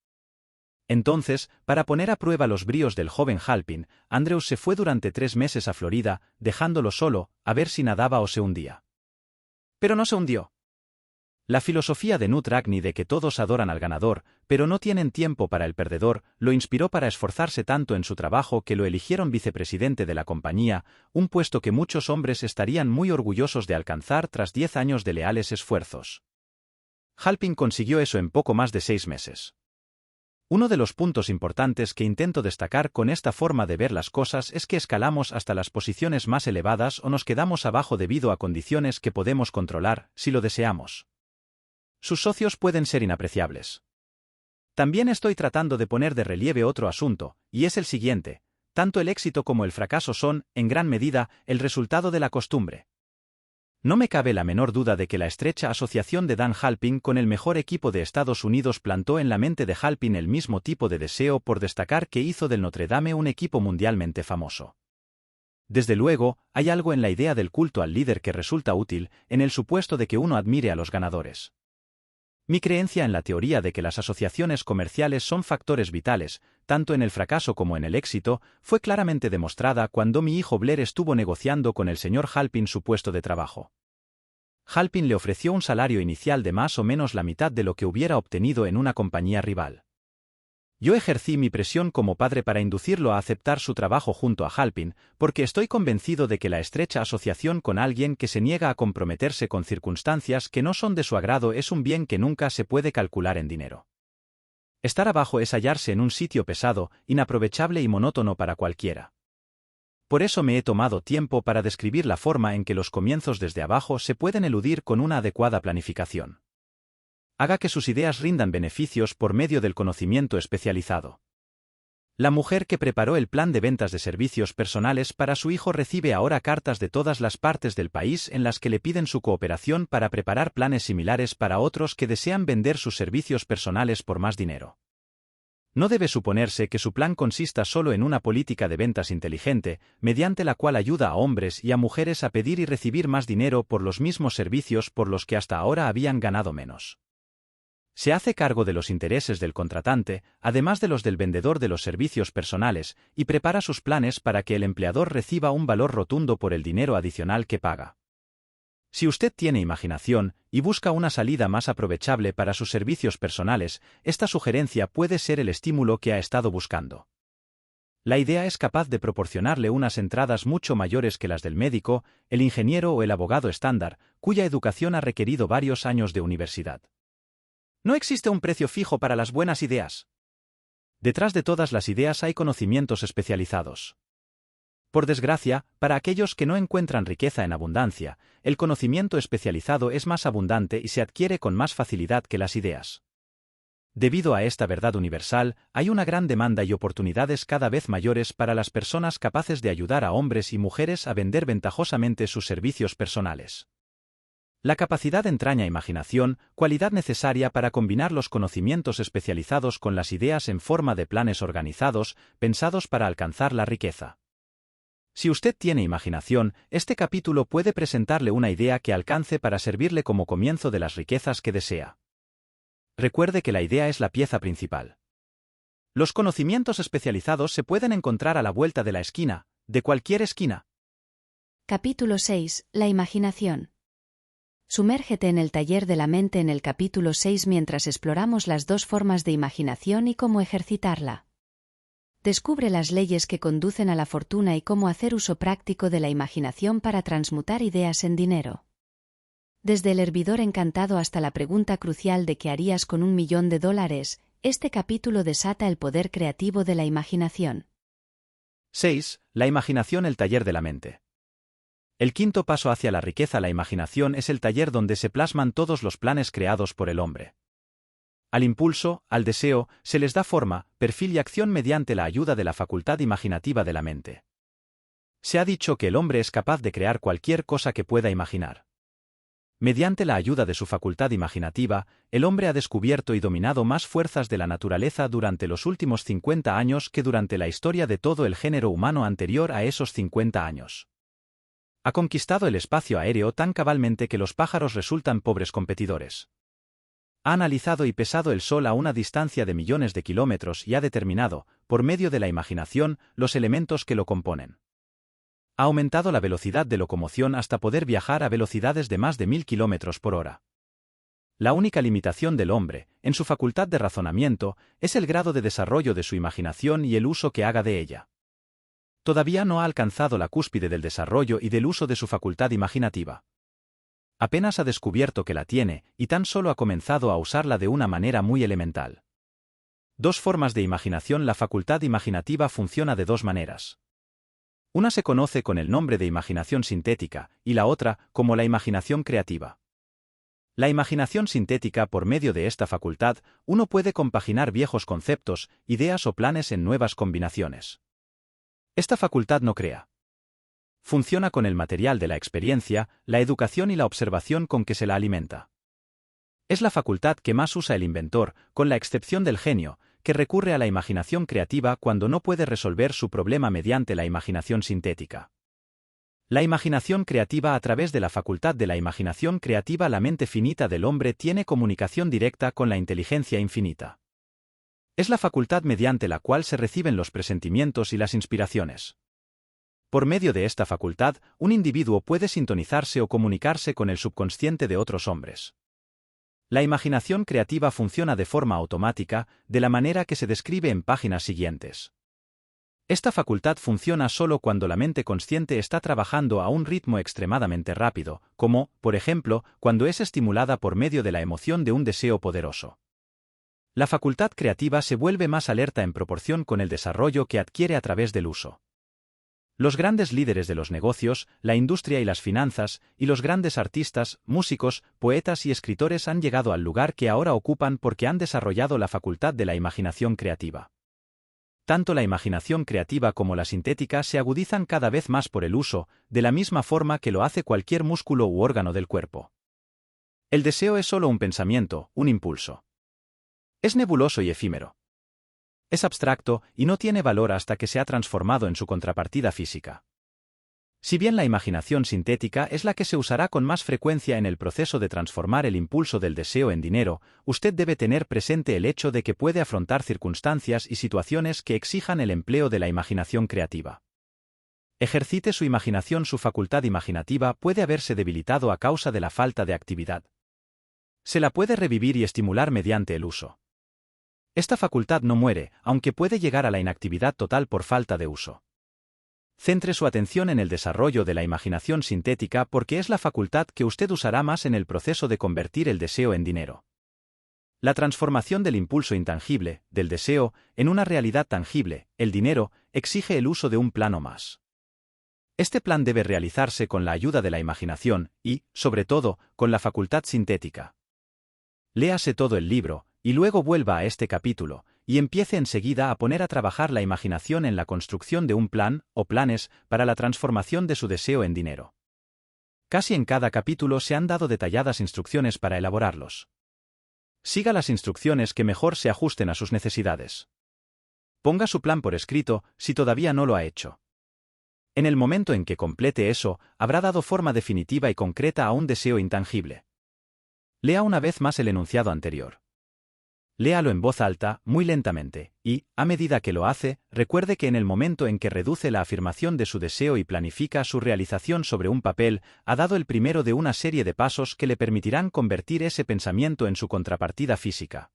Entonces, para poner a prueba los bríos del joven Halpin, Andrews se fue durante 3 meses a Florida, dejándolo solo, a ver si nadaba o se hundía. Pero no se hundió. La filosofía de Knut Rockne de que todos adoran al ganador, pero no tienen tiempo para el perdedor, lo inspiró para esforzarse tanto en su trabajo que lo eligieron vicepresidente de la compañía, un puesto que muchos hombres estarían muy orgullosos de alcanzar tras 10 años de leales esfuerzos. Halpin consiguió eso en poco más de 6 meses. Uno de los puntos importantes que intento destacar con esta forma de ver las cosas es que escalamos hasta las posiciones más elevadas o nos quedamos abajo debido a condiciones que podemos controlar, si lo deseamos. Sus socios pueden ser inapreciables. También estoy tratando de poner de relieve otro asunto, y es el siguiente: tanto el éxito como el fracaso son, en gran medida, el resultado de la costumbre. No me cabe la menor duda de que la estrecha asociación de Dan Halpin con el mejor equipo de Estados Unidos plantó en la mente de Halpin el mismo tipo de deseo por destacar que hizo del Notre Dame un equipo mundialmente famoso. Desde luego, hay algo en la idea del culto al líder que resulta útil, en el supuesto de que uno admire a los ganadores. Mi creencia en la teoría de que las asociaciones comerciales son factores vitales, tanto en el fracaso como en el éxito, fue claramente demostrada cuando mi hijo Blair estuvo negociando con el señor Halpin su puesto de trabajo. Halpin le ofreció un salario inicial de más o menos la mitad de lo que hubiera obtenido en una compañía rival. Yo ejercí mi presión como padre para inducirlo a aceptar su trabajo junto a Halpin, porque estoy convencido de que la estrecha asociación con alguien que se niega a comprometerse con circunstancias que no son de su agrado es un bien que nunca se puede calcular en dinero. Estar abajo es hallarse en un sitio pesado, inaprovechable y monótono para cualquiera. Por eso me he tomado tiempo para describir la forma en que los comienzos desde abajo se pueden eludir con una adecuada planificación. Haga que sus ideas rindan beneficios por medio del conocimiento especializado. La mujer que preparó el plan de ventas de servicios personales para su hijo recibe ahora cartas de todas las partes del país en las que le piden su cooperación para preparar planes similares para otros que desean vender sus servicios personales por más dinero. No debe suponerse que su plan consista solo en una política de ventas inteligente, mediante la cual ayuda a hombres y a mujeres a pedir y recibir más dinero por los mismos servicios por los que hasta ahora habían ganado menos. Se hace cargo de los intereses del contratante, además de los del vendedor de los servicios personales, y prepara sus planes para que el empleador reciba un valor rotundo por el dinero adicional que paga. Si usted tiene imaginación y busca una salida más aprovechable para sus servicios personales, esta sugerencia puede ser el estímulo que ha estado buscando. La idea es capaz de proporcionarle unas entradas mucho mayores que las del médico, el ingeniero o el abogado estándar, cuya educación ha requerido varios años de universidad. No existe un precio fijo para las buenas ideas. Detrás de todas las ideas hay conocimientos especializados. Por desgracia, para aquellos que no encuentran riqueza en abundancia, el conocimiento especializado es más abundante y se adquiere con más facilidad que las ideas. Debido a esta verdad universal, hay una gran demanda y oportunidades cada vez mayores para las personas capaces de ayudar a hombres y mujeres a vender ventajosamente sus servicios personales. La capacidad entraña imaginación, cualidad necesaria para combinar los conocimientos especializados con las ideas en forma de planes organizados, pensados para alcanzar la riqueza. Si usted tiene imaginación, este capítulo puede presentarle una idea que alcance para servirle como comienzo de las riquezas que desea. Recuerde que la idea es la pieza principal. Los conocimientos especializados se pueden encontrar a la vuelta de la esquina, de cualquier esquina. Capítulo 6. La imaginación. Sumérgete en el taller de la mente en el capítulo 6 mientras exploramos las dos formas de imaginación y cómo ejercitarla. Descubre las leyes que conducen a la fortuna y cómo hacer uso práctico de la imaginación para transmutar ideas en dinero. Desde el hervidor encantado hasta la pregunta crucial de qué harías con $1.000.000, este capítulo desata el poder creativo de la imaginación. 6. La imaginación, el taller de la mente. El quinto paso hacia la riqueza, la imaginación, es el taller donde se plasman todos los planes creados por el hombre. Al impulso, al deseo, se les da forma, perfil y acción mediante la ayuda de la facultad imaginativa de la mente. Se ha dicho que el hombre es capaz de crear cualquier cosa que pueda imaginar. Mediante la ayuda de su facultad imaginativa, el hombre ha descubierto y dominado más fuerzas de la naturaleza durante los últimos 50 años que durante la historia de todo el género humano anterior a esos 50 años. Ha conquistado el espacio aéreo tan cabalmente que los pájaros resultan pobres competidores. Ha analizado y pesado el Sol a una distancia de millones de kilómetros y ha determinado, por medio de la imaginación, los elementos que lo componen. Ha aumentado la velocidad de locomoción hasta poder viajar a velocidades de más de 1000 kilómetros por hora. La única limitación del hombre, en su facultad de razonamiento, es el grado de desarrollo de su imaginación y el uso que haga de ella. Todavía no ha alcanzado la cúspide del desarrollo y del uso de su facultad imaginativa. Apenas ha descubierto que la tiene, y tan solo ha comenzado a usarla de una manera muy elemental. Dos formas de imaginación. La facultad imaginativa funciona de dos maneras. Una se conoce con el nombre de imaginación sintética, y la otra como la imaginación creativa. La imaginación sintética. Por medio de esta facultad, uno puede compaginar viejos conceptos, ideas o planes en nuevas combinaciones. Esta facultad no crea. Funciona con el material de la experiencia, la educación y la observación con que se la alimenta. Es la facultad que más usa el inventor, con la excepción del genio, que recurre a la imaginación creativa cuando no puede resolver su problema mediante la imaginación sintética. La imaginación creativa. A través de la facultad de la imaginación creativa, la mente finita del hombre tiene comunicación directa con la inteligencia infinita. Es la facultad mediante la cual se reciben los presentimientos y las inspiraciones. Por medio de esta facultad, un individuo puede sintonizarse o comunicarse con el subconsciente de otros hombres. La imaginación creativa funciona de forma automática, de la manera que se describe en páginas siguientes. Esta facultad funciona solo cuando la mente consciente está trabajando a un ritmo extremadamente rápido, como, por ejemplo, cuando es estimulada por medio de la emoción de un deseo poderoso. La facultad creativa se vuelve más alerta en proporción con el desarrollo que adquiere a través del uso. Los grandes líderes de los negocios, la industria y las finanzas, y los grandes artistas, músicos, poetas y escritores han llegado al lugar que ahora ocupan porque han desarrollado la facultad de la imaginación creativa. Tanto la imaginación creativa como la sintética se agudizan cada vez más por el uso, de la misma forma que lo hace cualquier músculo u órgano del cuerpo. El deseo es solo un pensamiento, un impulso. Es nebuloso y efímero. Es abstracto y no tiene valor hasta que se ha transformado en su contrapartida física. Si bien la imaginación sintética es la que se usará con más frecuencia en el proceso de transformar el impulso del deseo en dinero, usted debe tener presente el hecho de que puede afrontar circunstancias y situaciones que exijan el empleo de la imaginación creativa. Ejercite su imaginación. Su facultad imaginativa puede haberse debilitado a causa de la falta de actividad. Se la puede revivir y estimular mediante el uso. Esta facultad no muere, aunque puede llegar a la inactividad total por falta de uso. Centre su atención en el desarrollo de la imaginación sintética porque es la facultad que usted usará más en el proceso de convertir el deseo en dinero. La transformación del impulso intangible, del deseo, en una realidad tangible, el dinero, exige el uso de un plano más. Este plan debe realizarse con la ayuda de la imaginación y, sobre todo, con la facultad sintética. Léase todo el libro, y luego vuelva a este capítulo, y empiece enseguida a poner a trabajar la imaginación en la construcción de un plan, o planes, para la transformación de su deseo en dinero. Casi en cada capítulo se han dado detalladas instrucciones para elaborarlos. Siga las instrucciones que mejor se ajusten a sus necesidades. Ponga su plan por escrito, si todavía no lo ha hecho. En el momento en que complete eso, habrá dado forma definitiva y concreta a un deseo intangible. Lea una vez más el enunciado anterior. Léalo en voz alta, muy lentamente, y, a medida que lo hace, recuerde que en el momento en que reduce la afirmación de su deseo y planifica su realización sobre un papel, ha dado el primero de una serie de pasos que le permitirán convertir ese pensamiento en su contrapartida física.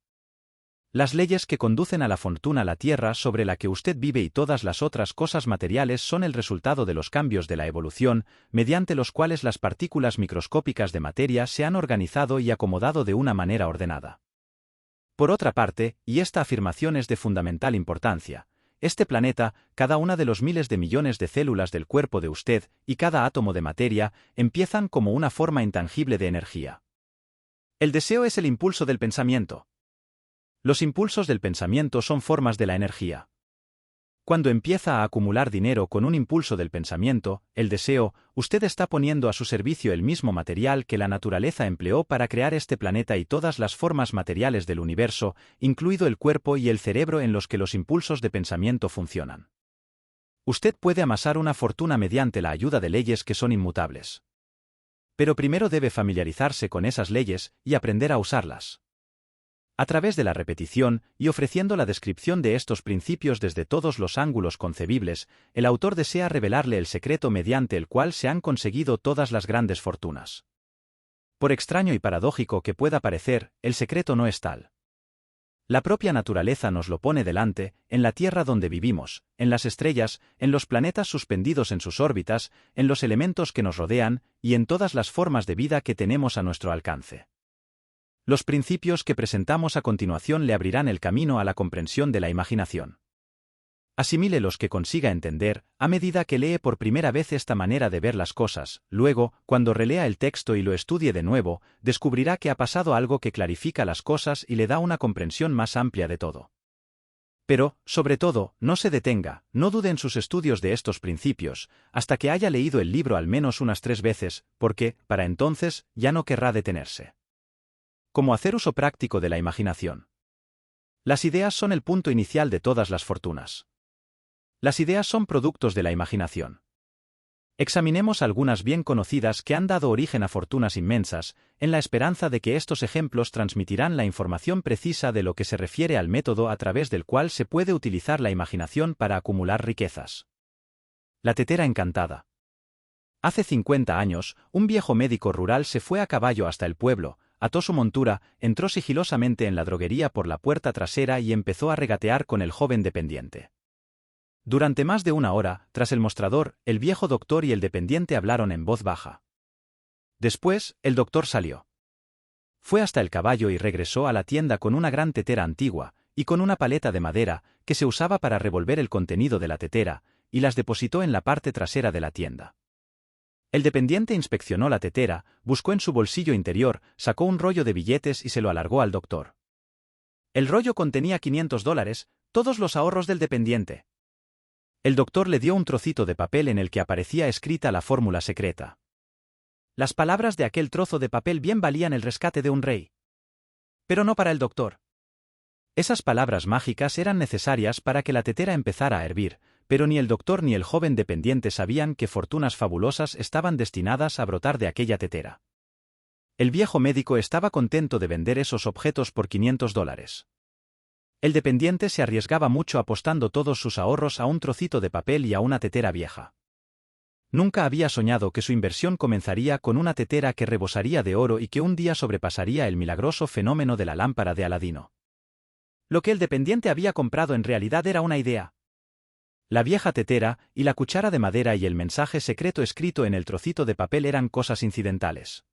Las leyes que conducen a la fortuna, la tierra sobre la que usted vive y todas las otras cosas materiales son el resultado de los cambios de la evolución, mediante los cuales las partículas microscópicas de materia se han organizado y acomodado de una manera ordenada. Por otra parte, y esta afirmación es de fundamental importancia, este planeta, cada una de los miles de millones de células del cuerpo de usted, y cada átomo de materia, empiezan como una forma intangible de energía. El deseo es el impulso del pensamiento. Los impulsos del pensamiento son formas de la energía. Cuando empieza a acumular dinero con un impulso del pensamiento, el deseo, usted está poniendo a su servicio el mismo material que la naturaleza empleó para crear este planeta y todas las formas materiales del universo, incluido el cuerpo y el cerebro en los que los impulsos de pensamiento funcionan. Usted puede amasar una fortuna mediante la ayuda de leyes que son inmutables. Pero primero debe familiarizarse con esas leyes y aprender a usarlas. A través de la repetición y ofreciendo la descripción de estos principios desde todos los ángulos concebibles, el autor desea revelarle el secreto mediante el cual se han conseguido todas las grandes fortunas. Por extraño y paradójico que pueda parecer, el secreto no es tal. La propia naturaleza nos lo pone delante, en la Tierra donde vivimos, en las estrellas, en los planetas suspendidos en sus órbitas, en los elementos que nos rodean y en todas las formas de vida que tenemos a nuestro alcance. Los principios que presentamos a continuación le abrirán el camino a la comprensión de la imaginación. Asimile los que consiga entender, a medida que lee por primera vez esta manera de ver las cosas, luego, cuando relea el texto y lo estudie de nuevo, descubrirá que ha pasado algo que clarifica las cosas y le da una comprensión más amplia de todo. Pero, sobre todo, no se detenga, no dude en sus estudios de estos principios, hasta que haya leído el libro al menos unas 3 veces, porque, para entonces, ya no querrá detenerse. Cómo hacer uso práctico de la imaginación. Las ideas son el punto inicial de todas las fortunas. Las ideas son productos de la imaginación. Examinemos algunas bien conocidas que han dado origen a fortunas inmensas, en la esperanza de que estos ejemplos transmitirán la información precisa de lo que se refiere al método a través del cual se puede utilizar la imaginación para acumular riquezas. La tetera encantada. Hace 50 años, un viejo médico rural se fue a caballo hasta el pueblo, ató su montura, entró sigilosamente en la droguería por la puerta trasera y empezó a regatear con el joven dependiente. Durante más de 1 hora, tras el mostrador, el viejo doctor y el dependiente hablaron en voz baja. Después, el doctor salió. Fue hasta el caballo y regresó a la tienda con una gran tetera antigua, y con una paleta de madera, que se usaba para revolver el contenido de la tetera, y las depositó en la parte trasera de la tienda. El dependiente inspeccionó la tetera, buscó en su bolsillo interior, sacó un rollo de billetes y se lo alargó al doctor. El rollo contenía $500, todos los ahorros del dependiente. El doctor le dio un trocito de papel en el que aparecía escrita la fórmula secreta. Las palabras de aquel trozo de papel bien valían el rescate de un rey. Pero no para el doctor. Esas palabras mágicas eran necesarias para que la tetera empezara a hervir, pero ni el doctor ni el joven dependiente sabían que fortunas fabulosas estaban destinadas a brotar de aquella tetera. El viejo médico estaba contento de vender esos objetos por $500. El dependiente se arriesgaba mucho apostando todos sus ahorros a un trocito de papel y a una tetera vieja. Nunca había soñado que su inversión comenzaría con una tetera que rebosaría de oro y que un día sobrepasaría el milagroso fenómeno de la lámpara de Aladino. Lo que el dependiente había comprado en realidad era una idea. La vieja tetera, y la cuchara de madera y el mensaje secreto escrito en el trocito de papel eran cosas incidentales.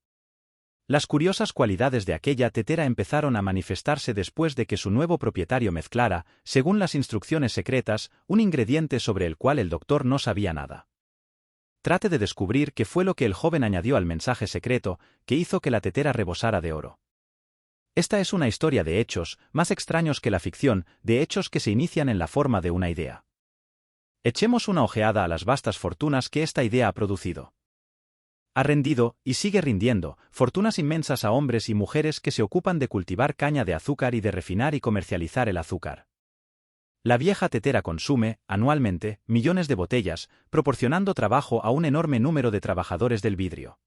Las curiosas cualidades de aquella tetera empezaron a manifestarse después de que su nuevo propietario mezclara, según las instrucciones secretas, un ingrediente sobre el cual el doctor no sabía nada. Trate de descubrir qué fue lo que el joven añadió al mensaje secreto, que hizo que la tetera rebosara de oro. Esta es una historia de hechos, más extraños que la ficción, de hechos que se inician en la forma de una idea. Echemos una ojeada a las vastas fortunas que esta idea ha producido. Ha rendido, y sigue rindiendo, fortunas inmensas a hombres y mujeres que se ocupan de cultivar caña de azúcar y de refinar y comercializar el azúcar. La vieja tetera consume, anualmente, millones de botellas, proporcionando trabajo a un enorme número de trabajadores del vidrio.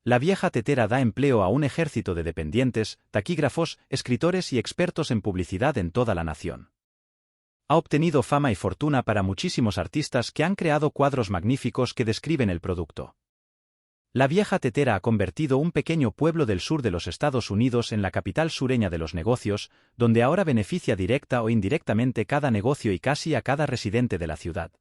La vieja tetera da empleo a un ejército de dependientes, taquígrafos, escritores y expertos en publicidad en toda la nación. Ha obtenido fama y fortuna para muchísimos artistas que han creado cuadros magníficos que describen el producto. La vieja tetera ha convertido un pequeño pueblo del sur de los Estados Unidos en la capital sureña de los negocios, donde ahora beneficia directa o indirectamente cada negocio y casi a cada residente de la ciudad.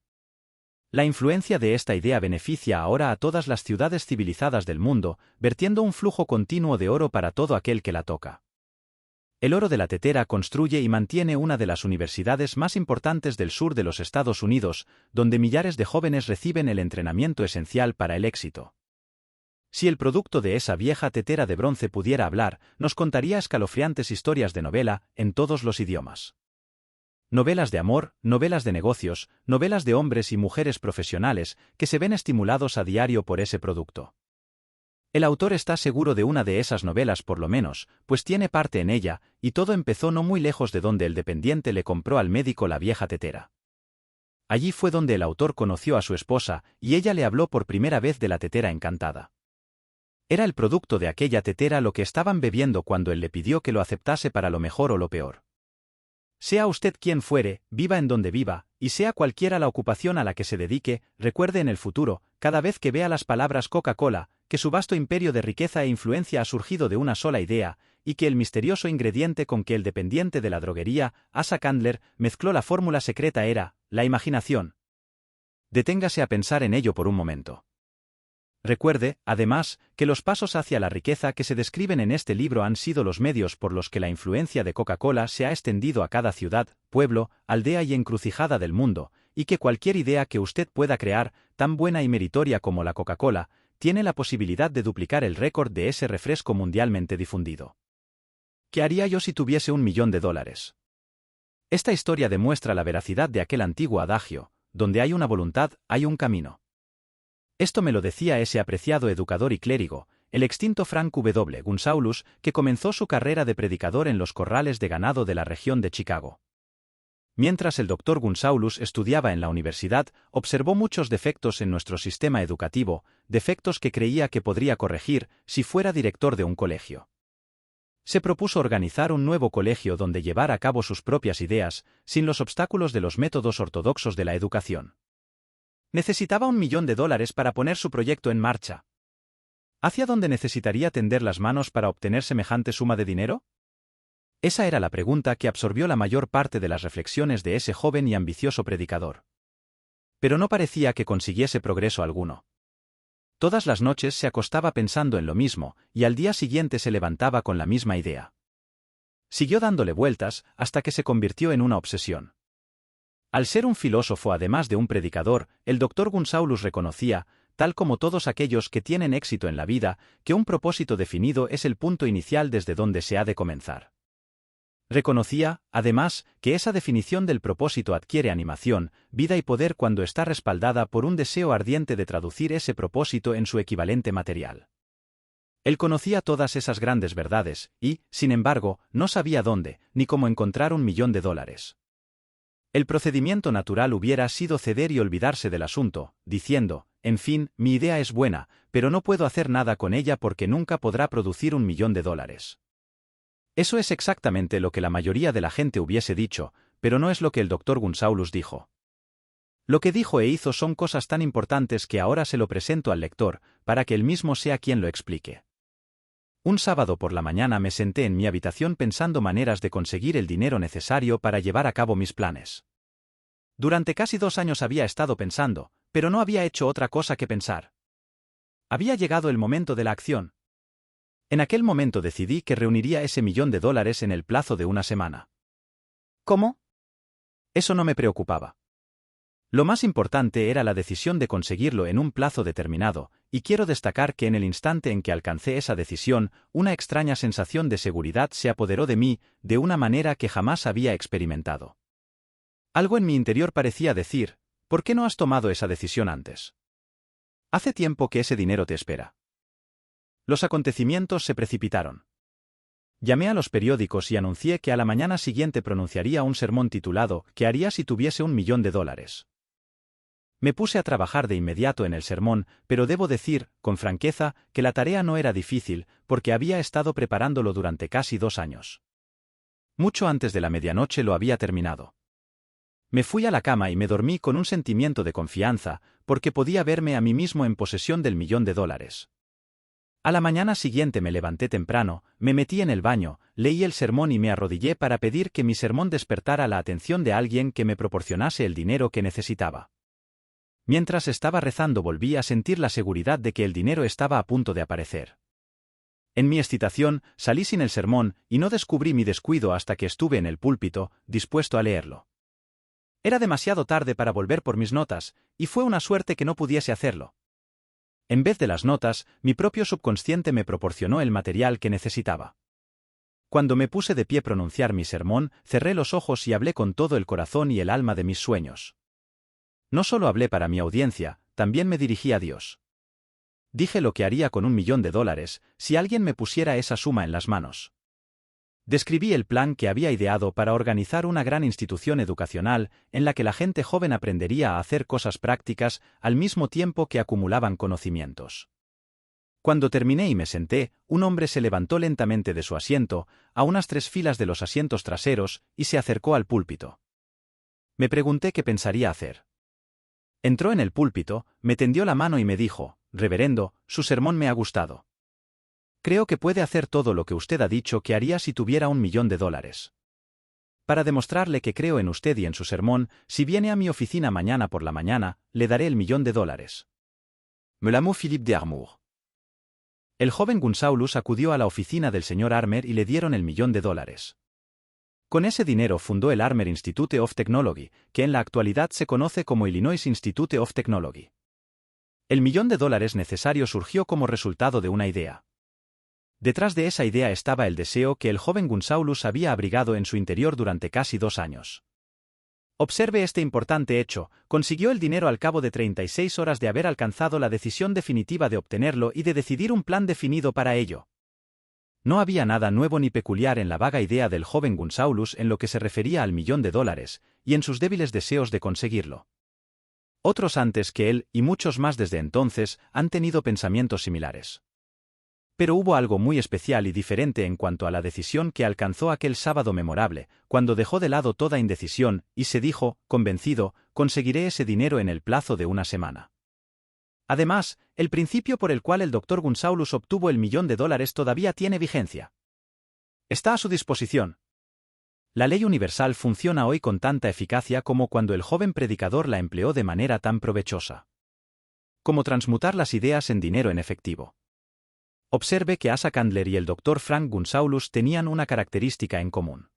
La influencia de esta idea beneficia ahora a todas las ciudades civilizadas del mundo, vertiendo un flujo continuo de oro para todo aquel que la toca. El oro de la tetera construye y mantiene una de las universidades más importantes del sur de los Estados Unidos, donde millares de jóvenes reciben el entrenamiento esencial para el éxito. Si el producto de esa vieja tetera de bronce pudiera hablar, nos contaría escalofriantes historias de novela, en todos los idiomas. Novelas de amor, novelas de negocios, novelas de hombres y mujeres profesionales que se ven estimulados a diario por ese producto. El autor está seguro de una de esas novelas por lo menos, pues tiene parte en ella, y todo empezó no muy lejos de donde el dependiente le compró al médico la vieja tetera. Allí fue donde el autor conoció a su esposa, y ella le habló por primera vez de la tetera encantada. Era el producto de aquella tetera lo que estaban bebiendo cuando él le pidió que lo aceptase para lo mejor o lo peor. Sea usted quien fuere, viva en donde viva, y sea cualquiera la ocupación a la que se dedique, recuerde en el futuro, cada vez que vea las palabras Coca-Cola, que su vasto imperio de riqueza e influencia ha surgido de una sola idea, y que el misterioso ingrediente con que el dependiente de la droguería, Asa Candler, mezcló la fórmula secreta era, la imaginación. Deténgase a pensar en ello por un momento. Recuerde, además, que los pasos hacia la riqueza que se describen en este libro han sido los medios por los que la influencia de Coca-Cola se ha extendido a cada ciudad, pueblo, aldea y encrucijada del mundo, y que cualquier idea que usted pueda crear, tan buena y meritoria como la Coca-Cola, tiene la posibilidad de duplicar el récord de ese refresco mundialmente difundido. ¿Qué haría yo si tuviese $1.000.000? Esta historia demuestra la veracidad de aquel antiguo adagio, donde hay una voluntad, hay un camino. Esto me lo decía ese apreciado educador y clérigo, el extinto Frank W. Gunsaulus, que comenzó su carrera de predicador en los corrales de ganado de la región de Chicago. Mientras el Dr. Gunsaulus estudiaba en la universidad, observó muchos defectos en nuestro sistema educativo, defectos que creía que podría corregir si fuera director de un colegio. Se propuso organizar un nuevo colegio donde llevar a cabo sus propias ideas, sin los obstáculos de los métodos ortodoxos de la educación. Necesitaba $1.000.000 para poner su proyecto en marcha. ¿Hacia dónde necesitaría tender las manos para obtener semejante suma de dinero? Esa era la pregunta que absorbió la mayor parte de las reflexiones de ese joven y ambicioso predicador. Pero no parecía que consiguiese progreso alguno. Todas las noches se acostaba pensando en lo mismo, y al día siguiente se levantaba con la misma idea. Siguió dándole vueltas hasta que se convirtió en una obsesión. Al ser un filósofo además de un predicador, el Dr. Gunsaulus reconocía, tal como todos aquellos que tienen éxito en la vida, que un propósito definido es el punto inicial desde donde se ha de comenzar. Reconocía, además, que esa definición del propósito adquiere animación, vida y poder cuando está respaldada por un deseo ardiente de traducir ese propósito en su equivalente material. Él conocía todas esas grandes verdades, y, sin embargo, no sabía dónde, ni cómo encontrar $1.000.000. El procedimiento natural hubiera sido ceder y olvidarse del asunto, diciendo, en fin, mi idea es buena, pero no puedo hacer nada con ella porque nunca podrá producir $1.000.000. Eso es exactamente lo que la mayoría de la gente hubiese dicho, pero no es lo que el Dr. Gunsaulus dijo. Lo que dijo e hizo son cosas tan importantes que ahora se lo presento al lector, para que él mismo sea quien lo explique. Un sábado por la mañana me senté en mi habitación pensando maneras de conseguir el dinero necesario para llevar a cabo mis planes. Durante casi 2 años había estado pensando, pero no había hecho otra cosa que pensar. Había llegado el momento de la acción. En aquel momento decidí que reuniría ese $1.000.000 en el plazo de una semana. ¿Cómo? Eso no me preocupaba. Lo más importante era la decisión de conseguirlo en un plazo determinado, y quiero destacar que en el instante en que alcancé esa decisión, una extraña sensación de seguridad se apoderó de mí, de una manera que jamás había experimentado. Algo en mi interior parecía decir, ¿por qué no has tomado esa decisión antes? Hace tiempo que ese dinero te espera. Los acontecimientos se precipitaron. Llamé a los periódicos y anuncié que a la mañana siguiente pronunciaría un sermón titulado ¿Qué haría si tuviese $1.000.000? Me puse a trabajar de inmediato en el sermón, pero debo decir, con franqueza, que la tarea no era difícil, porque había estado preparándolo durante casi 2 años. Mucho antes de la medianoche lo había terminado. Me fui a la cama y me dormí con un sentimiento de confianza, porque podía verme a mí mismo en posesión del $1.000.000. A la mañana siguiente me levanté temprano, me metí en el baño, leí el sermón y me arrodillé para pedir que mi sermón despertara la atención de alguien que me proporcionase el dinero que necesitaba. Mientras estaba rezando volví a sentir la seguridad de que el dinero estaba a punto de aparecer. En mi excitación, salí sin el sermón y no descubrí mi descuido hasta que estuve en el púlpito, dispuesto a leerlo. Era demasiado tarde para volver por mis notas, y fue una suerte que no pudiese hacerlo. En vez de las notas, mi propio subconsciente me proporcionó el material que necesitaba. Cuando me puse de pie a pronunciar mi sermón, cerré los ojos y hablé con todo el corazón y el alma de mis sueños. No solo hablé para mi audiencia, también me dirigí a Dios. Dije lo que haría con $1.000.000 si alguien me pusiera esa suma en las manos. Describí el plan que había ideado para organizar una gran institución educacional en la que la gente joven aprendería a hacer cosas prácticas al mismo tiempo que acumulaban conocimientos. Cuando terminé y me senté, un hombre se levantó lentamente de su asiento, a unas 3 filas de los asientos traseros, y se acercó al púlpito. Me pregunté qué pensaría hacer. Entró en el púlpito, me tendió la mano y me dijo: «Reverendo, su sermón me ha gustado. Creo que puede hacer todo lo que usted ha dicho que haría si tuviera $1.000.000. Para demostrarle que creo en usted y en su sermón, si viene a mi oficina mañana por la mañana, le daré $1.000.000. Me llamó Philippe d'Armour». El joven Gunsaulus acudió a la oficina del señor Armer y le dieron $1.000.000. Con ese dinero fundó el Armer Institute of Technology, que en la actualidad se conoce como Illinois Institute of Technology. El $1.000.000 necesario surgió como resultado de una idea. Detrás de esa idea estaba el deseo que el joven Gunsaulus había abrigado en su interior durante casi 2 años. Observe este importante hecho: consiguió el dinero al cabo de 36 horas de haber alcanzado la decisión definitiva de obtenerlo y de decidir un plan definido para ello. No había nada nuevo ni peculiar en la vaga idea del joven Gunsaulus en lo que se refería al $1.000.000, y en sus débiles deseos de conseguirlo. Otros antes que él, y muchos más desde entonces, han tenido pensamientos similares. Pero hubo algo muy especial y diferente en cuanto a la decisión que alcanzó aquel sábado memorable, cuando dejó de lado toda indecisión, y se dijo, convencido: conseguiré ese dinero en el plazo de una semana. Además, el principio por el cual el Dr. Gunsaulus obtuvo el $1.000.000 todavía tiene vigencia. Está a su disposición. La ley universal funciona hoy con tanta eficacia como cuando el joven predicador la empleó de manera tan provechosa. Como transmutar las ideas en dinero en efectivo. Observe que Asa Candler y el Dr. Frank Gunsaulus tenían una característica en común.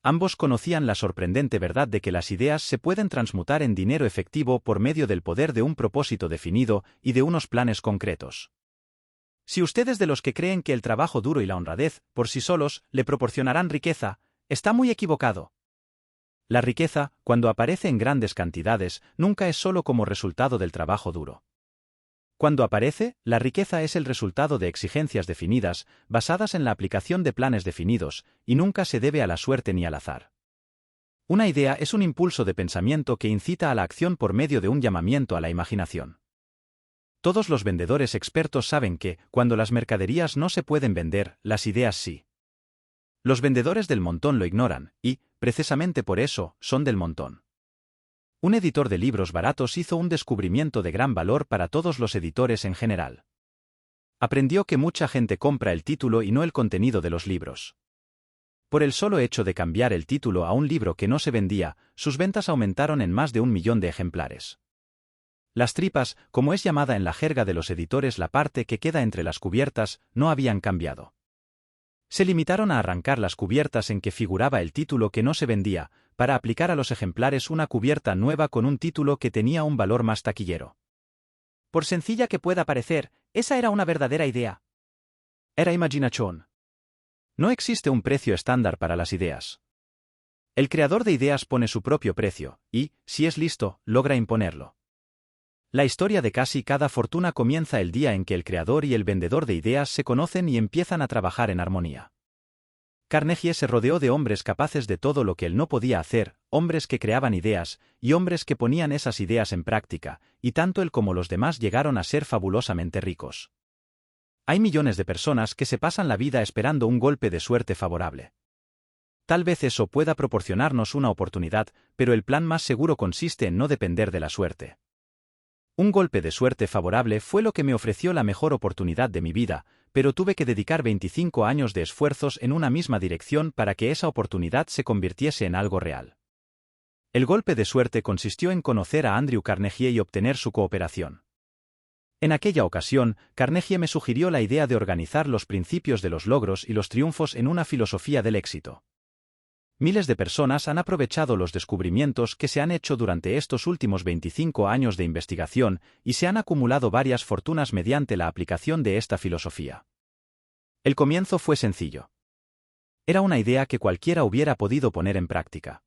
Ambos conocían la sorprendente verdad de que las ideas se pueden transmutar en dinero efectivo por medio del poder de un propósito definido y de unos planes concretos. Si usted es de los que creen que el trabajo duro y la honradez, por sí solos, le proporcionarán riqueza, está muy equivocado. La riqueza, cuando aparece en grandes cantidades, nunca es solo como resultado del trabajo duro. Cuando aparece, la riqueza es el resultado de exigencias definidas, basadas en la aplicación de planes definidos, y nunca se debe a la suerte ni al azar. Una idea es un impulso de pensamiento que incita a la acción por medio de un llamamiento a la imaginación. Todos los vendedores expertos saben que, cuando las mercaderías no se pueden vender, las ideas sí. Los vendedores del montón lo ignoran, y, precisamente por eso, son del montón. Un editor de libros baratos hizo un descubrimiento de gran valor para todos los editores en general. Aprendió que mucha gente compra el título y no el contenido de los libros. Por el solo hecho de cambiar el título a un libro que no se vendía, sus ventas aumentaron en más de 1 millón de ejemplares. Las tripas, como es llamada en la jerga de los editores la parte que queda entre las cubiertas, no habían cambiado. Se limitaron a arrancar las cubiertas en que figuraba el título que no se vendía, para aplicar a los ejemplares una cubierta nueva con un título que tenía un valor más taquillero. Por sencilla que pueda parecer, esa era una verdadera idea. Era imaginación. No existe un precio estándar para las ideas. El creador de ideas pone su propio precio, y, si es listo, logra imponerlo. La historia de casi cada fortuna comienza el día en que el creador y el vendedor de ideas se conocen y empiezan a trabajar en armonía. Carnegie se rodeó de hombres capaces de todo lo que él no podía hacer, hombres que creaban ideas, y hombres que ponían esas ideas en práctica, y tanto él como los demás llegaron a ser fabulosamente ricos. Hay millones de personas que se pasan la vida esperando un golpe de suerte favorable. Tal vez eso pueda proporcionarnos una oportunidad, pero el plan más seguro consiste en no depender de la suerte. Un golpe de suerte favorable fue lo que me ofreció la mejor oportunidad de mi vida, pero tuve que dedicar 25 años de esfuerzos en una misma dirección para que esa oportunidad se convirtiese en algo real. El golpe de suerte consistió en conocer a Andrew Carnegie y obtener su cooperación. En aquella ocasión, Carnegie me sugirió la idea de organizar los principios de los logros y los triunfos en una filosofía del éxito. Miles de personas han aprovechado los descubrimientos que se han hecho durante estos últimos 25 años de investigación y se han acumulado varias fortunas mediante la aplicación de esta filosofía. El comienzo fue sencillo. Era una idea que cualquiera hubiera podido poner en práctica.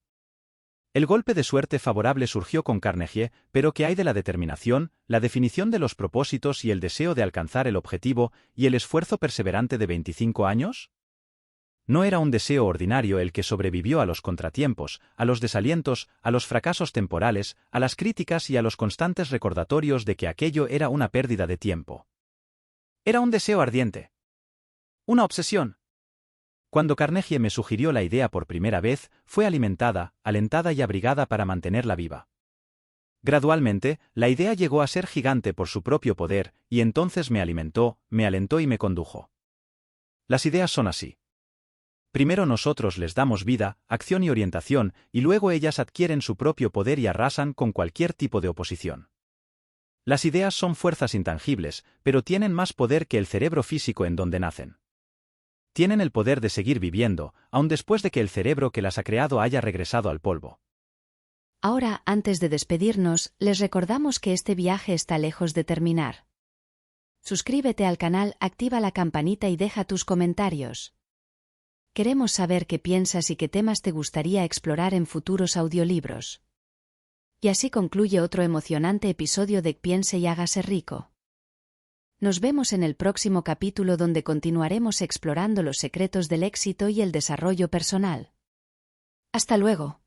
El golpe de suerte favorable surgió con Carnegie, pero ¿qué hay de la determinación, la definición de los propósitos y el deseo de alcanzar el objetivo y el esfuerzo perseverante de 25 años? No era un deseo ordinario el que sobrevivió a los contratiempos, a los desalientos, a los fracasos temporales, a las críticas y a los constantes recordatorios de que aquello era una pérdida de tiempo. Era un deseo ardiente. Una obsesión. Cuando Carnegie me sugirió la idea por primera vez, fue alimentada, alentada y abrigada para mantenerla viva. Gradualmente, la idea llegó a ser gigante por su propio poder, y entonces me alimentó, me alentó y me condujo. Las ideas son así. Primero nosotros les damos vida, acción y orientación, y luego ellas adquieren su propio poder y arrasan con cualquier tipo de oposición. Las ideas son fuerzas intangibles, pero tienen más poder que el cerebro físico en donde nacen. Tienen el poder de seguir viviendo, aun después de que el cerebro que las ha creado haya regresado al polvo. Ahora, antes de despedirnos, les recordamos que este viaje está lejos de terminar. Suscríbete al canal, activa la campanita y deja tus comentarios. Queremos saber qué piensas y qué temas te gustaría explorar en futuros audiolibros. Y así concluye otro emocionante episodio de Piense y hágase rico. Nos vemos en el próximo capítulo donde continuaremos explorando los secretos del éxito y el desarrollo personal. Hasta luego.